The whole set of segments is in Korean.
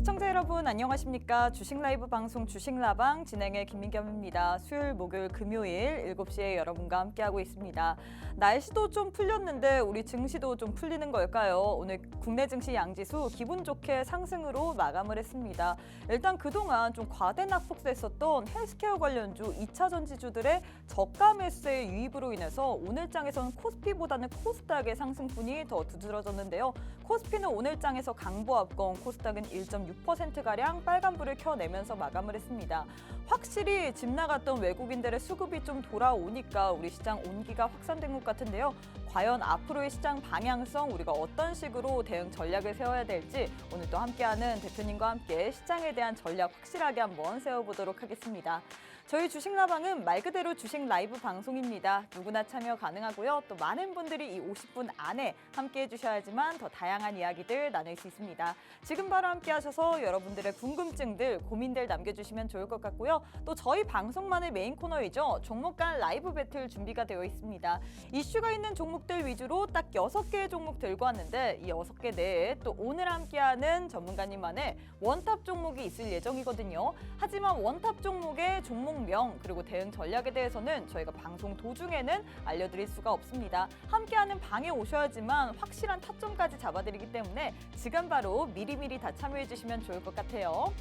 시청자 여러분 안녕하십니까? 주식 라이브 방송 주식라방 진행의 김민겸입니다. 수요일, 목요일, 금요일 7시에 여러분과 함께하고 있습니다. 날씨도 좀 풀렸는데 우리 증시도 좀 풀리는 걸까요? 오늘 국내 증시 양지수 기분 좋게 상승으로 마감을 했습니다. 일단 그동안 좀 과대 낙폭됐었던 헬스케어 관련주 2차 전지주들의 저가 매수의 유입으로 인해서 오늘장에서는 코스피보다는 코스닥의 상승분이 더 두드러졌는데요. 코스피는 오늘장에서 강보합권, 코스닥은 1.6%가량 빨간불을 켜내면서 마감을 했습니다. 확실히 집 나갔던 외국인들의 수급이 좀 돌아오니까 우리 시장 온기가 확산된 것 같은데요. 과연 앞으로의 시장 방향성 우리가 어떤 식으로 대응 전략을 세워야 될지 오늘 또 함께하는 대표님과 함께 시장에 대한 전략 확실하게 한번 세워보도록 하겠습니다. 저희 주식라방은 말 그대로 주식 라이브 방송입니다. 누구나 참여 가능하고요. 또 많은 분들이 이 50분 안에 함께해 주셔야지만 더 다양한 이야기들 나눌 수 있습니다. 지금 바로 함께 하셔서 여러분들의 궁금증들, 고민들 남겨주시면 좋을 것 같고요. 또 저희 방송만의 메인 코너이죠. 종목 간 라이브 배틀 준비가 되어 있습니다. 이슈가 있는 종목들 위주로 딱 6개의 종목 들고 왔는데 이 6개 내에 또 오늘 함께하는 전문가님만의 원탑 종목이 있을 예정이거든요. 하지만 원탑 종목의 종목명 그리고 대응 전략에 대해서는 저희가 방송 도중에는 알려드릴 수가 없습니다. 함께하는 방에 오셔야지만 확실한 타점까지 잡아드리기 때문에 지금 바로 미리미리 다 참여해 주시면 좋을 것 같아요.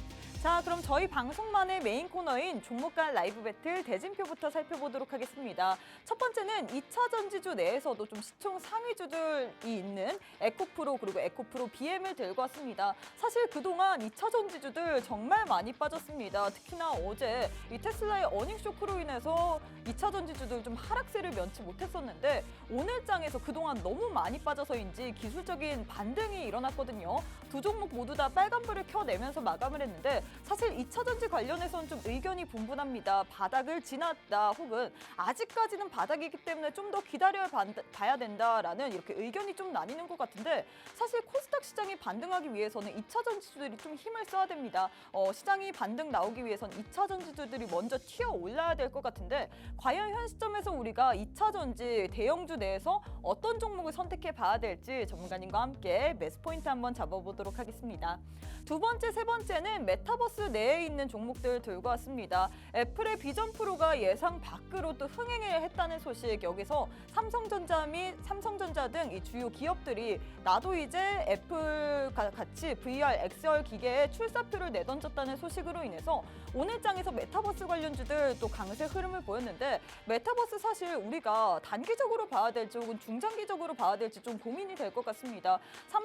자, 그럼 저희 방송만의 메인 코너인 종목 간 라이브 배틀 대진표부터 살펴보도록 하겠습니다. 첫 번째는 2차 전지주 내에서도 좀 시총 상위주들이 있는 에코프로 그리고 에코프로 BM을 들고 왔습니다. 사실 그동안 2차 전지주들 정말 많이 빠졌습니다. 특히나 어제 이 테슬라의 어닝 쇼크로 인해서 2차 전지주들 좀 하락세를 면치 못했었는데 오늘장에서 그동안 너무 많이 빠져서인지 기술적인 반등이 일어났거든요. 두 종목 모두 다 빨간불을 켜내면서 마감을 했는데 사실 2차 전지 관련해서는 좀 의견이 분분합니다. 바닥을 지났다 혹은 아직까지는 바닥이기 때문에 좀 더 기다려봐야 된다라는 이렇게 의견이 좀 나뉘는 것 같은데 사실 코스닥 시장이 반등하기 위해서는 2차 전지주들이 좀 힘을 써야 됩니다. 시장이 반등 나오기 위해서는 2차 전지주들이 먼저 튀어 올라야 될 것 같은데 과연 현 시점에서 우리가 2차 전지 대형주 내에서 어떤 종목을 선택해 봐야 될지 전문가님과 함께 매수 포인트 한번 잡아보도록 하겠습니다. 두 번째, 세 번째는 메타버스 내에 있는 종목들 들고 왔습니다. 애플의 비전 프로가 예상 밖으로 또 흥행을 했다는 소식, 여기서 삼성전자 및 삼성전자 등 이 주요 기업들이 나도 이제 애플과 같이 VR, XR 기계에 출사표를 내던졌다는 소식으로 인해서 오늘장에서 메타버스 관련주들 또 강세 흐름을 보였는데 메타버스 사실 우리가 단기적으로 봐야 될지 혹은 중장기적으로 봐야 될지 좀 고민이 될 것 같습니다.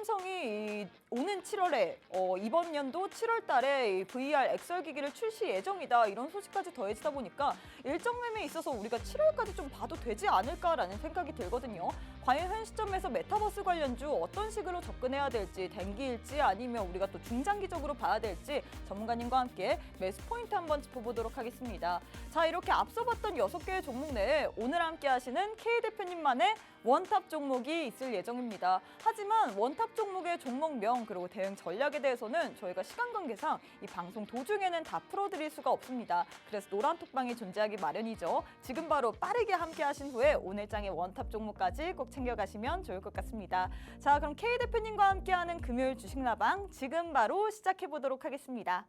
삼성이 오는 7월에 이번 연도 7월 달에 VR, XR 기기를 출시 예정이다 이런 소식까지 더해지다 보니까 일정 매매에 있어서 우리가 7월까지 좀 봐도 되지 않을까라는 생각이 들거든요. 과연 현 시점에서 메타버스 관련주 어떤 식으로 접근해야 될지 단기일지 아니면 우리가 또 중장기적으로 봐야 될지 전문가님과 함께 매수 포인트 한번 짚어보도록 하겠습니다. 자, 이렇게 앞서 봤던 6개의 종목 내에 오늘 함께 하시는 K 대표님만의 원탑 종목이 있을 예정입니다. 하지만 원탑 종목의 종목명 그리고 대응 전략에 대해서는 저희가 시간 관계상 이 방송 도중에는 다 풀어드릴 수가 없습니다. 그래서 노란 톡방이 존재하기 마련이죠. 지금 바로 빠르게 함께 하신 후에 오늘장의 원탑 종목까지 꼭 챙겨가시면 좋을 것 같습니다. 자, 그럼 K 대표님과 함께하는 금요일 주식라방 지금 바로 시작해보도록 하겠습니다.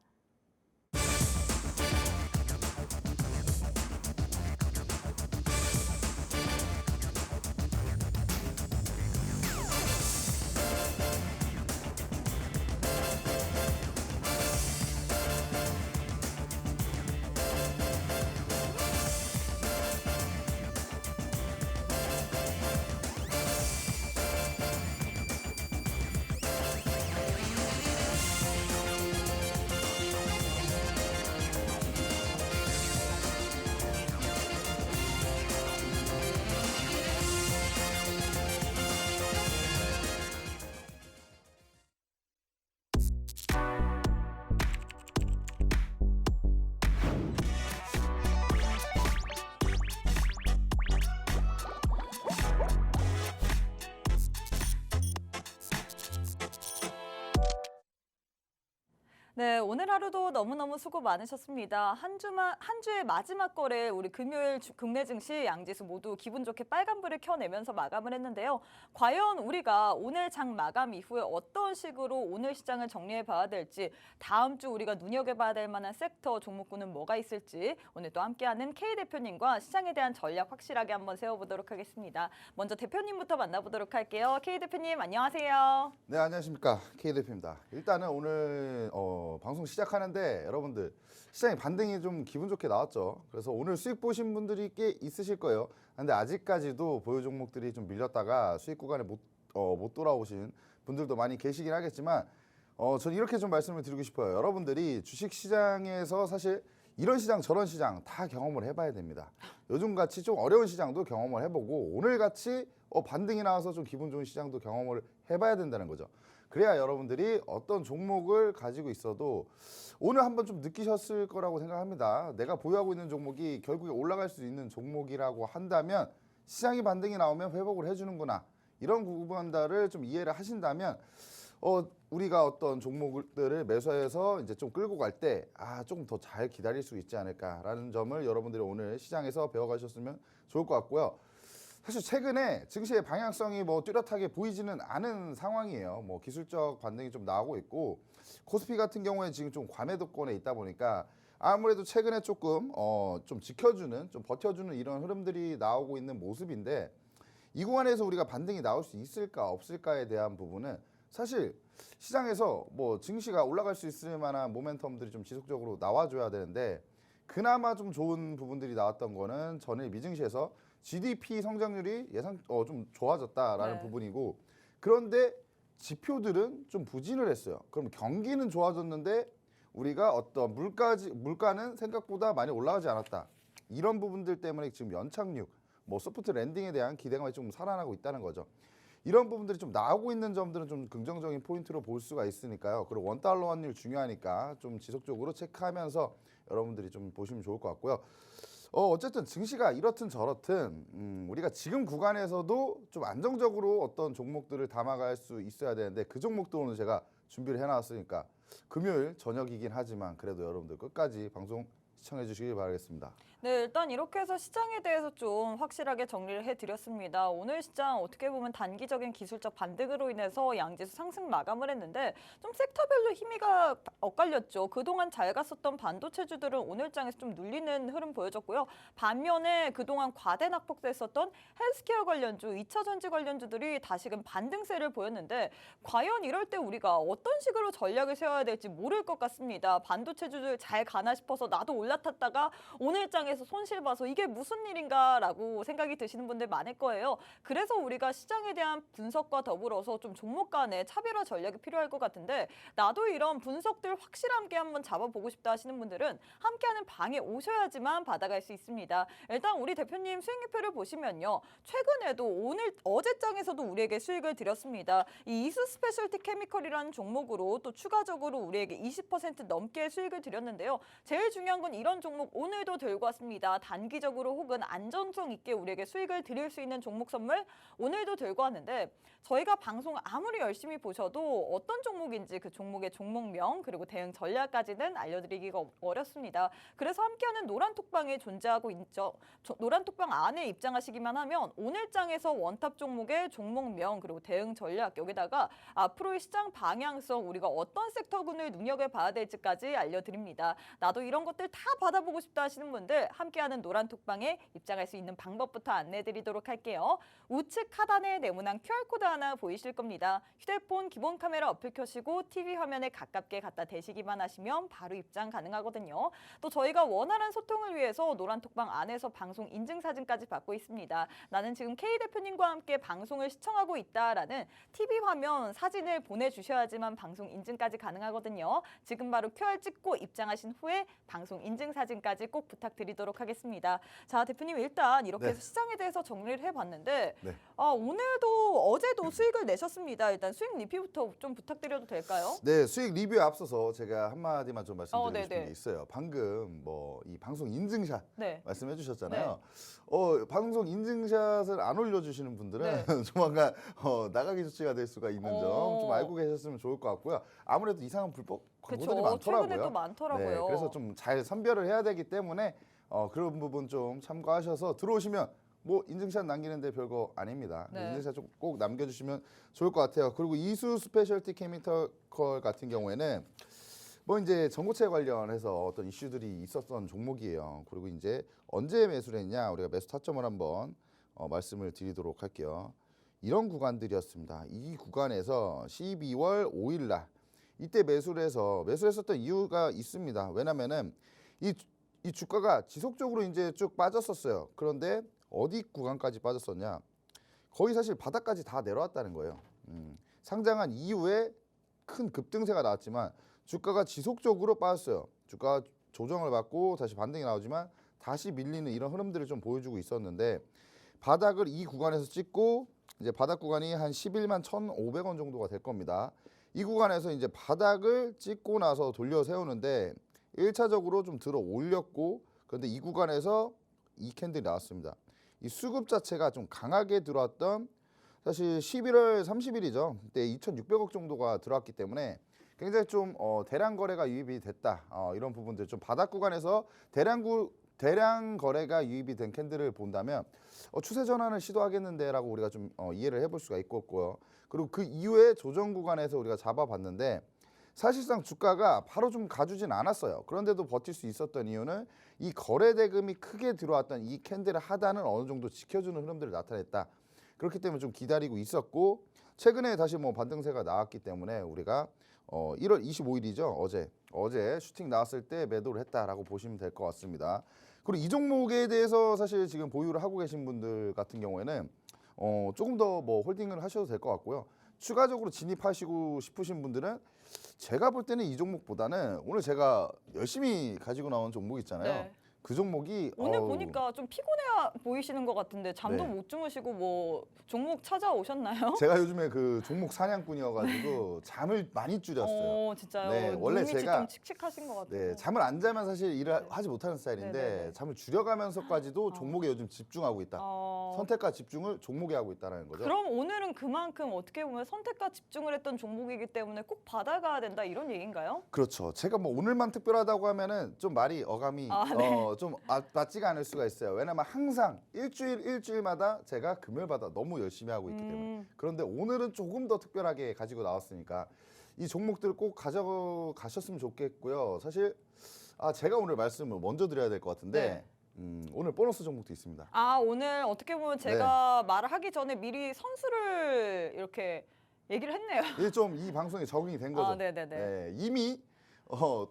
네, 오늘 하루도 너무너무 수고 많으셨습니다. 한 주의 마지막 거래 우리 금요일 국내 증시 양지수 모두 기분 좋게 빨간불을 켜내면서 마감을 했는데요. 과연 우리가 오늘 장 마감 이후에 어떤 식으로 오늘 시장을 정리해 봐야 될지, 다음 주 우리가 눈여겨봐야 될 만한 섹터 종목군은 뭐가 있을지 오늘 또 함께하는 K 대표님과 시장에 대한 전략 확실하게 한번 세워보도록 하겠습니다. 먼저 대표님부터 만나보도록 할게요. K 대표님 안녕하세요. 네, 안녕하십니까. K 대표입니다. 일단은 오늘 방송 시작하는데 여러분들 시장의 반등이 좀 기분 좋게 나왔죠. 그래서 오늘 수익 보신 분들이 꽤 있으실 거예요. 근데 아직까지도 보유 종목들이 좀 밀렸다가 수익 구간에 못 돌아오신 분들도 많이 계시긴 하겠지만 저는 이렇게 좀 말씀을 드리고 싶어요. 여러분들이 주식 시장에서 사실 이런 시장 저런 시장 다 경험을 해봐야 됩니다. 요즘같이 좀 어려운 시장도 경험을 해보고 오늘같이 반등이 나와서 좀 기분 좋은 시장도 경험을 해봐야 된다는 거죠. 그래야 여러분들이 어떤 종목을 가지고 있어도 오늘 한번 좀 느끼셨을 거라고 생각합니다. 내가 보유하고 있는 종목이 결국에 올라갈 수 있는 종목이라고 한다면 시장이 반등이 나오면 회복을 해주는구나. 이런 부분들을 좀 이해를 하신다면 우리가 어떤 종목들을 매수해서 이제 좀 끌고 갈 때 조금 더 잘 기다릴 수 있지 않을까라는 점을 여러분들이 오늘 시장에서 배워가셨으면 좋을 것 같고요. 사실 최근에 증시의 방향성이 뚜렷하게 보이지는 않은 상황이에요. 기술적 반등이 좀 나오고 있고 코스피 같은 경우에 지금 좀 과매도권에 있다 보니까 아무래도 최근에 조금 좀 지켜주는, 좀 버텨주는 이런 흐름들이 나오고 있는 모습인데 이 구간에서 우리가 반등이 나올 수 있을까 없을까에 대한 부분은 사실 시장에서 증시가 올라갈 수 있을 만한 모멘텀들이 좀 지속적으로 나와줘야 되는데 그나마 좀 좋은 부분들이 나왔던 거는 전일 미증시에서 GDP 성장률이 좀 좋아졌다라는 네. 부분이고 그런데 지표들은 좀 부진을 했어요. 그럼 경기는 좋아졌는데 우리가 어떤 물가는 생각보다 많이 올라가지 않았다. 이런 부분들 때문에 지금 연착륙, 소프트 랜딩에 대한 기대감이 좀 살아나고 있다는 거죠. 이런 부분들이 좀 나오고 있는 점들은 좀 긍정적인 포인트로 볼 수가 있으니까요. 그리고 원달러 환율 중요하니까 좀 지속적으로 체크하면서 여러분들이 좀 보시면 좋을 것 같고요. 어쨌든 증시가 이렇든 저렇든 우리가 지금 구간에서도 좀 안정적으로 어떤 종목들을 담아갈 수 있어야 되는데 그 종목도 오늘 제가 준비를 해놨으니까 금요일 저녁이긴 하지만 그래도 여러분들 끝까지 방송 시청해 주시기 바라겠습니다. 네, 일단 이렇게 해서 시장에 대해서 좀 확실하게 정리를 해드렸습니다. 오늘 시장 어떻게 보면 단기적인 기술적 반등으로 인해서 양지수 상승 마감을 했는데 좀 섹터별로 힘이가 엇갈렸죠. 그동안 잘 갔었던 반도체주들은 오늘 장에서 좀 눌리는 흐름 보여줬고요. 반면에 그동안 과대 낙폭됐었던 헬스케어 관련주, 2차 전지 관련주들이 다시금 반등세를 보였는데 과연 이럴 때 우리가 어떤 식으로 전략을 세워야 될지 모를 것 같습니다. 반도체주들 잘 가나 싶어서 나도 올라탔다가 오늘 장에 손실 봐서 이게 무슨 일인가라고 생각이 드시는 분들 많을 거예요. 그래서 우리가 시장에 대한 분석과 더불어서 좀 종목 간의 차별화 전략이 필요할 것 같은데 나도 이런 분석들 확실하게 한번 잡아보고 싶다 하시는 분들은 함께하는 방에 오셔야지만 받아갈 수 있습니다. 일단 우리 대표님 수익률표를 보시면요. 최근에도 어제장에서도 우리에게 수익을 드렸습니다. 이 이수 스페셜티 케미컬이라는 종목으로 또 추가적으로 우리에게 20% 넘게 수익을 드렸는데요. 제일 중요한 건 이런 종목 오늘도 들고 왔습니다. 단기적으로 혹은 안정성 있게 우리에게 수익을 드릴 수 있는 종목 선물 오늘도 들고 왔는데 저희가 방송 아무리 열심히 보셔도 어떤 종목인지 그 종목의 종목명 그리고 대응 전략까지는 알려드리기가 어렵습니다. 그래서 함께하는 노란톡방에 존재하고 있죠. 노란톡방 안에 입장하시기만 하면 오늘 장에서 원탑 종목의 종목명 그리고 대응 전략 여기다가 앞으로의 시장 방향성 우리가 어떤 섹터군을 눈여겨봐야 될지까지 알려드립니다. 나도 이런 것들 다 받아보고 싶다 하시는 분들 함께하는 노란톡방에 입장할 수 있는 방법부터 안내드리도록 할게요. 우측 하단에 네모난 QR코드 하나 보이실 겁니다. 휴대폰 기본 카메라 어플 켜시고 TV 화면에 가깝게 갖다 대시기만 하시면 바로 입장 가능하거든요. 또 저희가 원활한 소통을 위해서 노란톡방 안에서 방송 인증사진까지 받고 있습니다. 나는 지금 K 대표님과 함께 방송을 시청하고 있다라는 TV 화면 사진을 보내주셔야지만 방송 인증까지 가능하거든요. 지금 바로 QR 찍고 입장하신 후에 방송 인증 인증 사진까지 꼭 부탁드리도록 하겠습니다. 자, 대표님 일단 이렇게 네. 해서 시장에 대해서 정리를 해봤는데 네. 오늘도 어제도 수익을 내셨습니다. 일단 수익 리뷰부터 좀 부탁드려도 될까요? 네, 수익 리뷰에 앞서서 제가 한마디만 좀 말씀드리고 싶은 네네. 게 있어요. 방금 뭐 이 방송 인증샷 네. 말씀해 주셨잖아요. 방송 인증샷을 안 올려주시는 분들은 조만간 나가기 조치가 될 수가 있는 점 좀 알고 계셨으면 좋을 것 같고요. 아무래도 이상한 불법 광고들이 그렇죠. 최근에 많더라고요. 또 많더라고요. 네, 그래서 좀 잘 선별을 해야 되기 때문에 그런 부분 좀 참고하셔서 들어오시면 뭐 인증샷 남기는데 별거 아닙니다. 네. 인증샷 좀 꼭 남겨주시면 좋을 것 같아요. 그리고 이수 스페셜티 케미컬 같은 경우에는 뭐 이제 전고체 관련해서 어떤 이슈들이 있었던 종목이에요. 그리고 이제 언제 매수를 했냐 우리가 매수 타점을 한번 말씀을 드리도록 할게요. 이런 구간들이었습니다. 이 구간에서 12월 5일 날 이때 매수를 했었던 이유가 있습니다. 왜냐면은 이 주가가 지속적으로 이제 쭉 빠졌었어요. 그런데 어디 구간까지 빠졌었냐? 거의 사실 바닥까지 다 내려왔다는 거예요. 상장한 이후에 큰 급등세가 나왔지만 주가가 지속적으로 빠졌어요. 주가 조정을 받고 다시 반등이 나오지만 다시 밀리는 이런 흐름들을 좀 보여주고 있었는데 바닥을 이 구간에서 찍고 이제 바닥 구간이 한 11만 1,500원 정도가 될 겁니다. 이 구간에서 이제 바닥을 찍고 나서 돌려 세우는데 1차적으로 좀 들어 올렸고 그런데 이 구간에서 이 캔들이 나왔습니다. 이 수급 자체가 좀 강하게 들어왔던 사실 11월 30일이죠. 그때 2,600억 정도가 들어왔기 때문에 굉장히 좀 대량 거래가 유입이 됐다. 이런 부분들 좀 바닥 구간에서 대량 거래가 유입이 된 캔들을 본다면 추세 전환을 시도하겠는데라고 우리가 좀 이해를 해볼 수가 있겠고요. 그리고 그 이후에 조정 구간에서 우리가 잡아봤는데 사실상 주가가 바로 좀 가주진 않았어요. 그런데도 버틸 수 있었던 이유는 이 거래 대금이 크게 들어왔던 이 캔들의 하단을 어느 정도 지켜주는 흐름들을 나타냈다. 그렇기 때문에 좀 기다리고 있었고 최근에 다시 뭐 반등세가 나왔기 때문에 우리가 1월 25일이죠. 어제 슈팅 나왔을 때 매도를 했다라고 보시면 될 것 같습니다. 그리고 이 종목에 대해서 사실 지금 보유를 하고 계신 분들 같은 경우에는 조금 더 뭐 홀딩을 하셔도 될 것 같고요. 추가적으로 진입하시고 싶으신 분들은 제가 볼 때는 이 종목보다는 오늘 제가 열심히 가지고 나온 종목 있잖아요. 네. 그 종목이 오늘 보니까 좀 피곤해 보이시는 것 같은데 잠도 네. 못 주무시고 뭐 종목 찾아오셨나요? 제가 요즘에 그 종목 사냥꾼이어가지고 잠을 많이 줄였어요. 진짜요? 네, 원래 눈밑이 제가 좀 칙칙하신 것 같아요. 네, 잠을 안 자면 사실 일을 하지 못하는 스타일인데 네네네. 잠을 줄여가면서까지도 종목에 요즘 집중하고 있다. 선택과 집중을 종목에 하고 있다는 거죠. 그럼 오늘은 그만큼 어떻게 보면 선택과 집중을 했던 종목이기 때문에 꼭 받아가야 된다 이런 얘기인가요? 그렇죠. 제가 뭐 오늘만 특별하다고 하면은 좀 말이 어감이 네. 좀 맞지가 않을 수가 있어요. 왜냐면 항상 일주일마다 제가 금요일마다 너무 열심히 하고 있기 때문에. 그런데 오늘은 조금 더 특별하게 가지고 나왔으니까 이 종목들 꼭 가져가셨으면 좋겠고요. 사실 제가 오늘 말씀을 먼저 드려야 될 것 같은데 오늘 보너스 종목도 있습니다. 오늘 어떻게 보면 제가 말을 하기 전에 미리 선수를 이렇게 얘기를 했네요. 이게 좀 이 방송에 적응이 된 거죠. 네네네. 네, 이미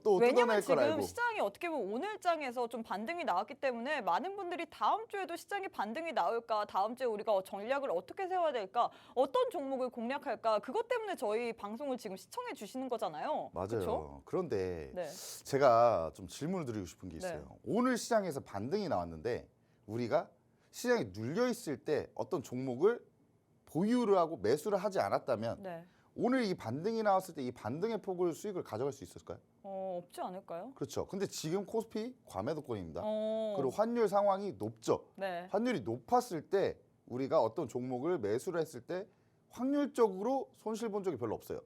또 왜냐면 뜯어낼 걸 지금 알고. 시장이 어떻게 보면 오늘장에서 좀 반등이 나왔기 때문에 많은 분들이 다음 주에도 시장에 반등이 나올까, 다음 주에 우리가 전략을 어떻게 세워야 될까, 어떤 종목을 공략할까, 그것 때문에 저희 방송을 지금 시청해 주시는 거잖아요. 맞아요. 그쵸? 그런데 네. 제가 좀 질문을 드리고 싶은 게 있어요. 네. 오늘 시장에서 반등이 나왔는데 우리가 시장에 눌려 있을 때 어떤 종목을 보유를 하고 매수를 하지 않았다면 네. 오늘 이 반등이 나왔을 때 이 반등의 폭을 수익을 가져갈 수 있을까요? 없지 않을까요? 그렇죠. 근데 지금 코스피 과매도권입니다. 어, 그리고 환율 상황이 높죠. 네. 환율이 높았을 때 우리가 어떤 종목을 매수를 했을 때 확률적으로 손실 본 적이 별로 없어요.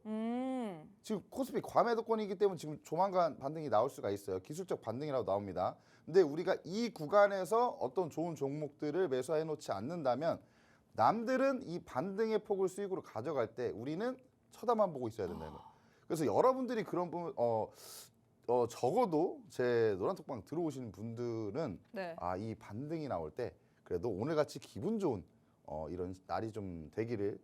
지금 코스피 과매도권이기 때문에 지금 조만간 반등이 나올 수가 있어요. 기술적 반등이라도 나옵니다. 근데 우리가 이 구간에서 어떤 좋은 종목들을 매수해 놓지 않는다면 남들은 이 반등의 폭을 수익으로 가져갈 때 우리는 쳐다만 보고 있어야 된다는 거예요. 그래서 여러분들이 그런 부분 적어도 제 노란톡방 들어오시는 분들은 네. 이 반등이 나올 때 그래도 오늘같이 기분 좋은 이런 날이 좀 되기를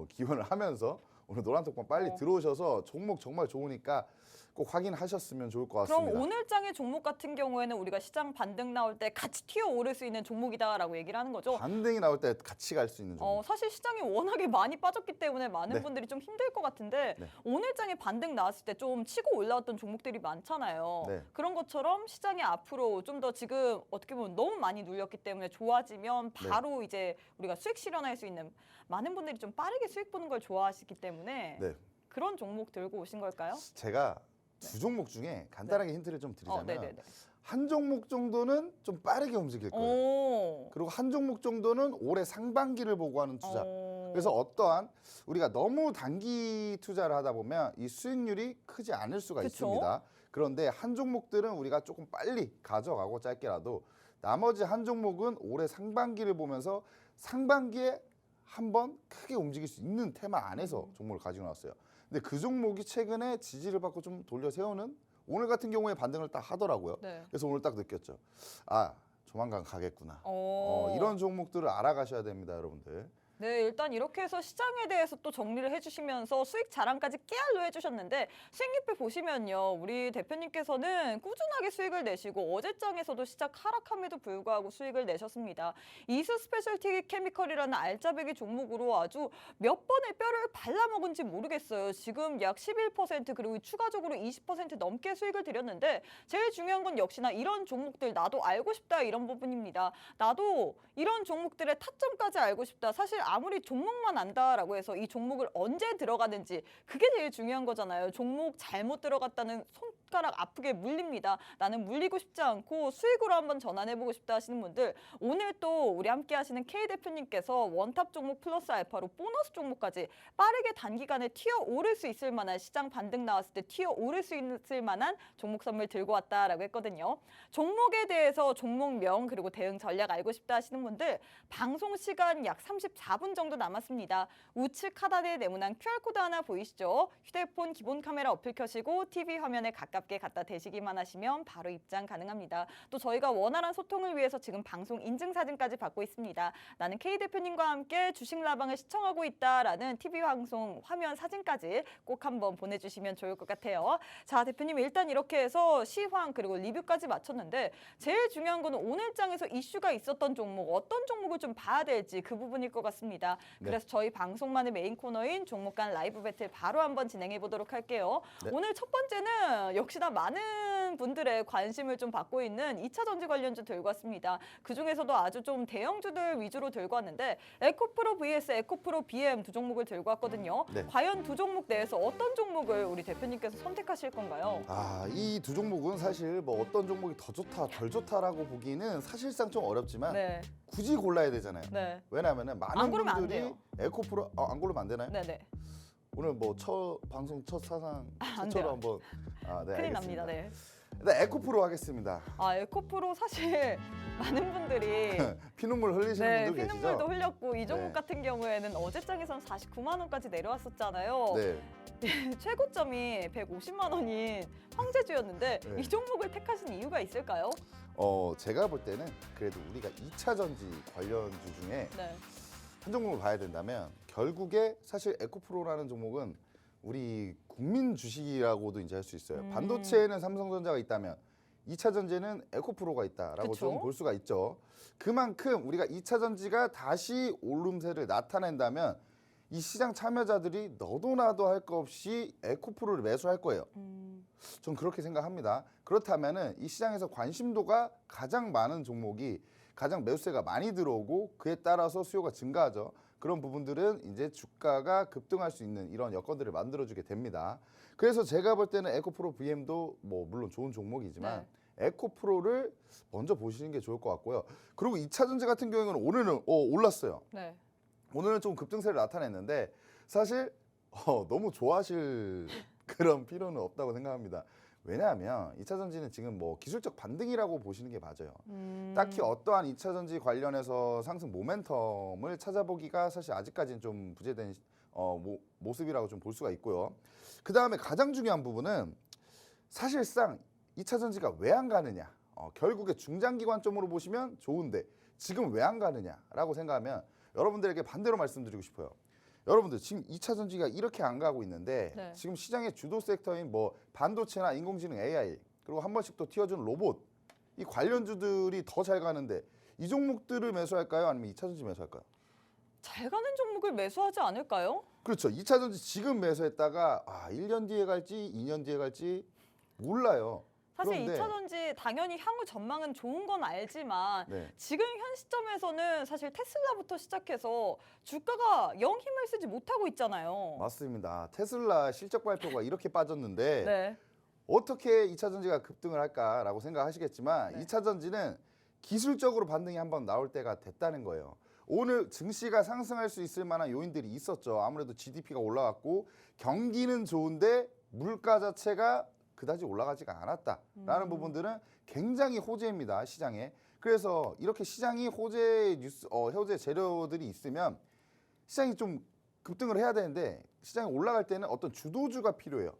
기원을 하면서 오늘 노란톡방 빨리 들어오셔서 종목 정말 좋으니까 꼭 확인하셨으면 좋을 것 같습니다. 그럼 오늘장의 종목 같은 경우에는 우리가 시장 반등 나올 때 같이 튀어오를 수 있는 종목이다라고 얘기를 하는 거죠. 반등이 나올 때 같이 갈 수 있는 종목. 사실 시장이 워낙에 많이 빠졌기 때문에 많은 네. 분들이 좀 힘들 것 같은데 네. 오늘장에 반등 나왔을 때 좀 치고 올라왔던 종목들이 많잖아요. 네. 그런 것처럼 시장이 앞으로 좀 더 지금 어떻게 보면 너무 많이 눌렸기 때문에 좋아지면 바로 이제 우리가 수익 실현할 수 있는 많은 분들이 좀 빠르게 수익 보는 걸 좋아하시기 때문에 네. 그런 종목 들고 오신 걸까요? 제가 두 종목 중에 간단하게 힌트를 좀 드리자면 네네네. 한 종목 정도는 좀 빠르게 움직일 거예요. 오. 그리고 한 종목 정도는 올해 상반기를 보고 하는 투자. 오. 그래서 어떠한 우리가 너무 단기 투자를 하다 보면 이 수익률이 크지 않을 수가 그쵸? 있습니다. 그런데 한 종목들은 우리가 조금 빨리 가져가고 짧게라도 나머지 한 종목은 올해 상반기를 보면서 상반기에 한번 크게 움직일 수 있는 테마 안에서 종목을 가지고 나왔어요. 근데 그 종목이 최근에 지지를 받고 좀 돌려 세우는 오늘 같은 경우에 반등을 딱 하더라고요. 네. 그래서 오늘 딱 느꼈죠. 아, 조만간 가겠구나. 오. 이런 종목들을 알아가셔야 됩니다, 여러분들. 네, 일단 이렇게 해서 시장에 대해서 또 정리를 해주시면서 수익 자랑까지 깨알로 해주셨는데 수익률표 보시면요. 우리 대표님께서는 꾸준하게 수익을 내시고 어제장에서도 시작 하락함에도 불구하고 수익을 내셨습니다. 이수 스페셜티 케미컬이라는 알짜배기 종목으로 아주 몇 번의 뼈를 발라먹은지 모르겠어요. 지금 약 11% 그리고 추가적으로 20% 넘게 수익을 드렸는데 제일 중요한 건 역시나 이런 종목들 나도 알고 싶다 이런 부분입니다. 나도 이런 종목들의 타점까지 알고 싶다. 사실 아무리 종목만 안다라고 해서 이 종목을 언제 들어가는지 그게 제일 중요한 거잖아요. 종목 잘못 들어갔다는 손가락 아프게 물립니다. 나는 물리고 싶지 않고 수익으로 한번 전환해보고 싶다 하시는 분들 오늘 또 우리 함께 하시는 K 대표님께서 원탑 종목 플러스 알파로 보너스 종목까지 빠르게 단기간에 튀어오를 수 있을 만한 시장 반등 나왔을 때 튀어오를 수 있을 만한 종목 선물 들고 왔다라고 했거든요. 종목에 대해서 종목명 그리고 대응 전략 알고 싶다 하시는 분들 방송 시간 약 34분 정도 남았습니다. 우측 하단에 네모난 QR코드 하나 보이시죠? 휴대폰 기본 카메라 어플 켜시고 TV 화면에 가깝게 갖다 대시기만 하시면 바로 입장 가능합니다. 또 저희가 원활한 소통을 위해서 지금 방송 인증사진까지 받고 있습니다. 나는 K 대표님과 함께 주식라방을 시청하고 있다라는 TV 방송 화면 사진까지 꼭 한번 보내주시면 좋을 것 같아요. 자, 대표님 일단 이렇게 해서 시황 그리고 리뷰까지 마쳤는데 제일 중요한 거는 오늘장에서 이슈가 있었던 종목 어떤 종목을 좀 봐야 될지 그 부분일 것 같습니다. 네. 그래서 저희 방송만의 메인 코너인 종목 간 라이브 배틀 바로 한번 진행해 보도록 할게요. 네. 오늘 첫 번째는 역시나 많은 분들의 관심을 좀 받고 있는 2차 전지 관련주 들고 왔습니다. 그중에서도 아주 좀 대형주들 위주로 들고 왔는데 에코프로 vs 에코프로 BM 두 종목을 들고 왔거든요. 네. 과연 두 종목 내에서 어떤 종목을 우리 대표님께서 선택하실 건가요? 이 두 종목은 사실 뭐 어떤 종목이 더 좋다, 덜 좋다라고 보기는 사실상 좀 어렵지만 네. 굳이 골라야 되잖아요. 네. 왜냐하면은 안 많은 고르면 안 분들이 돼요. 에코프로 안 고르면 안 되나요? 네네. 오늘 뭐 방송 첫 사상 안 최초로 돼요. 한번 네, 큰일 알겠습니다. 납니다. 네. 일단 에코프로 하겠습니다. 에코프로 사실 많은 분들이 피눈물 흘리시는 네, 분들 계시죠? 피눈물도 흘렸고 이 종목 네. 같은 경우에는 어제장에선 49만 원까지 내려왔었잖아요. 네. 최고점이 150만 원인 황제주였는데 네. 이 종목을 택하신 이유가 있을까요? 제가 볼 때는 그래도 우리가 2차 전지 관련주 중에 네. 한 종목을 봐야 된다면 결국에 사실 에코프로라는 종목은 우리 국민 주식이라고도 이제 할 수 있어요. 반도체에는 삼성전자가 있다면 2차 전지에는 에코프로가 있다라고 그쵸? 좀 볼 수가 있죠. 그만큼 우리가 2차 전지가 다시 오름세를 나타낸다면 이 시장 참여자들이 너도 나도 할 거 없이 에코프로를 매수할 거예요. 전 그렇게 생각합니다. 그렇다면은 이 시장에서 관심도가 가장 많은 종목이 가장 매수세가 많이 들어오고 그에 따라서 수요가 증가하죠. 그런 부분들은 이제 주가가 급등할 수 있는 이런 여건들을 만들어주게 됩니다. 그래서 제가 볼 때는 에코프로 BM도 뭐 물론 좋은 종목이지만 에코프로를 먼저 보시는 게 좋을 것 같고요. 그리고 2차 전지 같은 경우에는 오늘은 올랐어요. 네. 오늘은 좀 급등세를 나타냈는데 사실 너무 좋아하실 그런 필요는 없다고 생각합니다. 왜냐하면 2차 전지는 지금 뭐 기술적 반등이라고 보시는 게 맞아요. 딱히 어떠한 2차 전지 관련해서 상승 모멘텀을 찾아보기가 사실 아직까지는 좀 부재된 모습이라고 좀 볼 수가 있고요. 그 다음에 가장 중요한 부분은 사실상 2차 전지가 왜 안 가느냐. 결국에 중장기 관점으로 보시면 좋은데 지금 왜 안 가느냐라고 생각하면 여러분들에게 반대로 말씀드리고 싶어요. 여러분들 지금 2차 전지가 이렇게 안 가고 있는데 네. 지금 시장의 주도 섹터인 뭐 반도체나 인공지능 AI 그리고 한 번씩 또 튀어주는 로봇 이 관련주들이 더 잘 가는데 이 종목들을 매수할까요? 아니면 2차 전지 매수할까요? 잘 가는 종목을 매수하지 않을까요? 그렇죠. 2차 전지 지금 매수했다가 1년 뒤에 갈지 2년 뒤에 갈지 몰라요. 사실 그런데 2차 전지 당연히 향후 전망은 좋은 건 알지만 네. 지금 현 시점에서는 사실 테슬라부터 시작해서 주가가 영 힘을 쓰지 못하고 있잖아요. 맞습니다. 테슬라 실적 발표가 이렇게 빠졌는데 네. 어떻게 2차 전지가 급등을 할까라고 생각하시겠지만 네. 2차 전지는 기술적으로 반등이 한번 나올 때가 됐다는 거예요. 오늘 증시가 상승할 수 있을 만한 요인들이 있었죠. 아무래도 GDP가 올라갔고 경기는 좋은데 물가 자체가 그다지 올라가지가 않았다라는 부분들은 굉장히 호재입니다. 시장에. 그래서 이렇게 시장이 호재 재료들이 있으면 시장이 좀 급등을 해야 되는데 시장이 올라갈 때는 어떤 주도주가 필요해요.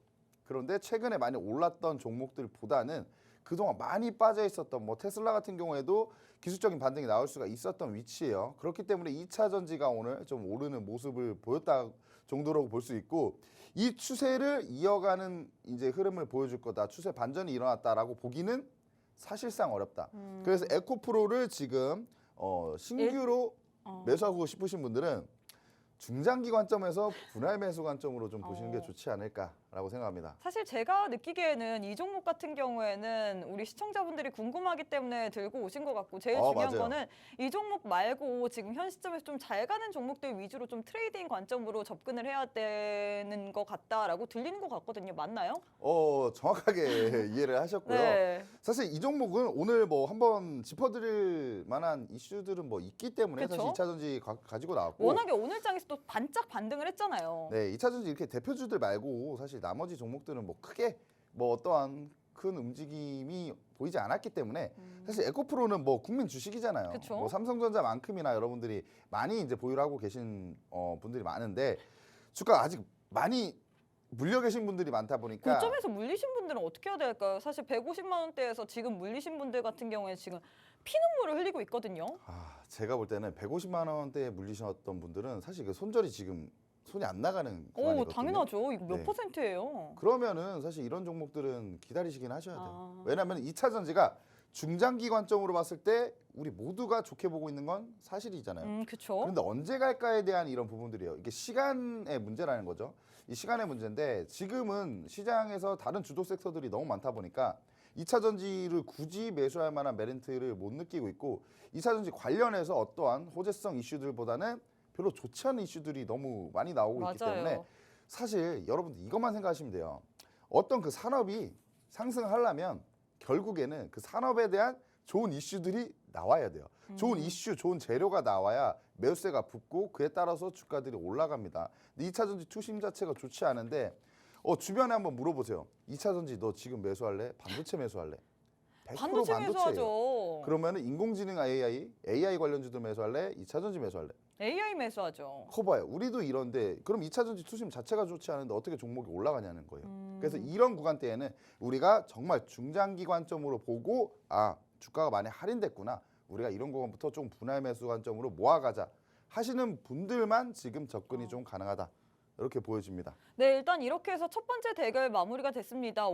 그런데 최근에 많이 올랐던 종목들보다는 그동안 많이 빠져 있었던 뭐 테슬라 같은 경우에도 기술적인 반등이 나올 수가 있었던 위치예요. 그렇기 때문에 2차 전지가 오늘 좀 오르는 모습을 보였다 정도로 볼 수 있고 이 추세를 이어가는 이제 흐름을 보여줄 거다. 추세 반전이 일어났다라고 보기는 사실상 어렵다. 그래서 에코프로를 지금 신규로 매수하고 싶으신 분들은 중장기 관점에서 분할 매수 관점으로 좀 보시는 게 좋지 않을까라고 생각합니다. 사실 제가 느끼기에는 이 종목 같은 경우에는 우리 시청자분들이 궁금하기 때문에 들고 오신 것 같고 제일 중요한 맞아요. 거는 이 종목 말고 지금 현 시점에서 좀 잘 가는 종목들 위주로 좀 트레이딩 관점으로 접근을 해야 되는 것 같다라고 들리는 것 같거든요. 맞나요? 정확하게 이해를 하셨고요. 네. 사실 이 종목은 오늘 뭐 한번 짚어드릴 만한 이슈들은 뭐 있기 때문에 그쵸? 사실 2차 전지 가지고 나왔고 워낙에 오늘장에서 또 반짝 반등을 했잖아요. 네, 2차 전지 이렇게 대표주들 말고 사실 나머지 종목들은 뭐 크게 뭐 어떠한 큰 움직임이 보이지 않았기 때문에 사실 에코프로는 뭐 국민 주식이잖아요. 그쵸? 뭐 삼성전자만큼이나 여러분들이 많이 이제 보유를 하고 계신 분들이 많은데 주가가 아직 많이 물려 계신 분들이 많다 보니까 고점에서 물리신 분들은 어떻게 해야 될까요? 사실 150만 원대에서 지금 물리신 분들 같은 경우에 지금 피눈물을 흘리고 있거든요. 제가 볼 때는 150만 원대에 물리셨던 분들은 사실 그 손절이 지금 손이 안 나가는 구간이거든요. 당연하죠. 이거 몇 네. 퍼센트예요? 그러면은 사실 이런 종목들은 기다리시긴 하셔야 돼요. 아. 왜냐하면 2차 전지가 중장기 관점으로 봤을 때 우리 모두가 좋게 보고 있는 건 사실이잖아요. 그렇죠. 그런데 언제 갈까에 대한 이런 부분들이에요. 이게 시간의 문제라는 거죠. 이 시간의 문제인데 지금은 시장에서 다른 주도 섹터들이 너무 많다 보니까 2차 전지를 굳이 매수할 만한 메리트를 못 느끼고 있고 2차 전지 관련해서 어떠한 호재성 이슈들보다는 별로 좋지 않은 이슈들이 너무 많이 나오고 있기 때문에 맞아요. 사실 여러분들 이것만 생각하시면 돼요. 어떤 그 산업이 상승하려면 결국에는 그 산업에 대한 좋은 이슈들이 나와야 돼요. 좋은 이슈, 좋은 재료가 나와야 매수세가 붙고 그에 따라서 주가들이 올라갑니다. 근데 2차 전지 투심 자체가 좋지 않은데 주변에 한번 물어보세요. 2차 전지 너 지금 매수할래? 반도체 매수할래? 100% 반도체 반도체예요. 매수하죠. 그러면은 인공지능 AI 관련주도 매수할래? 2차 전지 매수할래? AI 매수하죠. 커봐요. 우리도 이런데 그럼 2차 전지 투심 자체가 좋지 않은데 어떻게 종목이 올라가냐는 거예요. 그래서 이런 구간대에는 우리가 정말 중장기 관점으로 보고 주가가 많이 할인됐구나. 우리가 이런 구간부터 좀 분할 매수 관점으로 모아가자 하시는 분들만 지금 접근이 좀 가능하다. 이렇게 보여집니다. 네, 일단 이렇게 해서 첫 번째 대결 마무리가 됐습니다.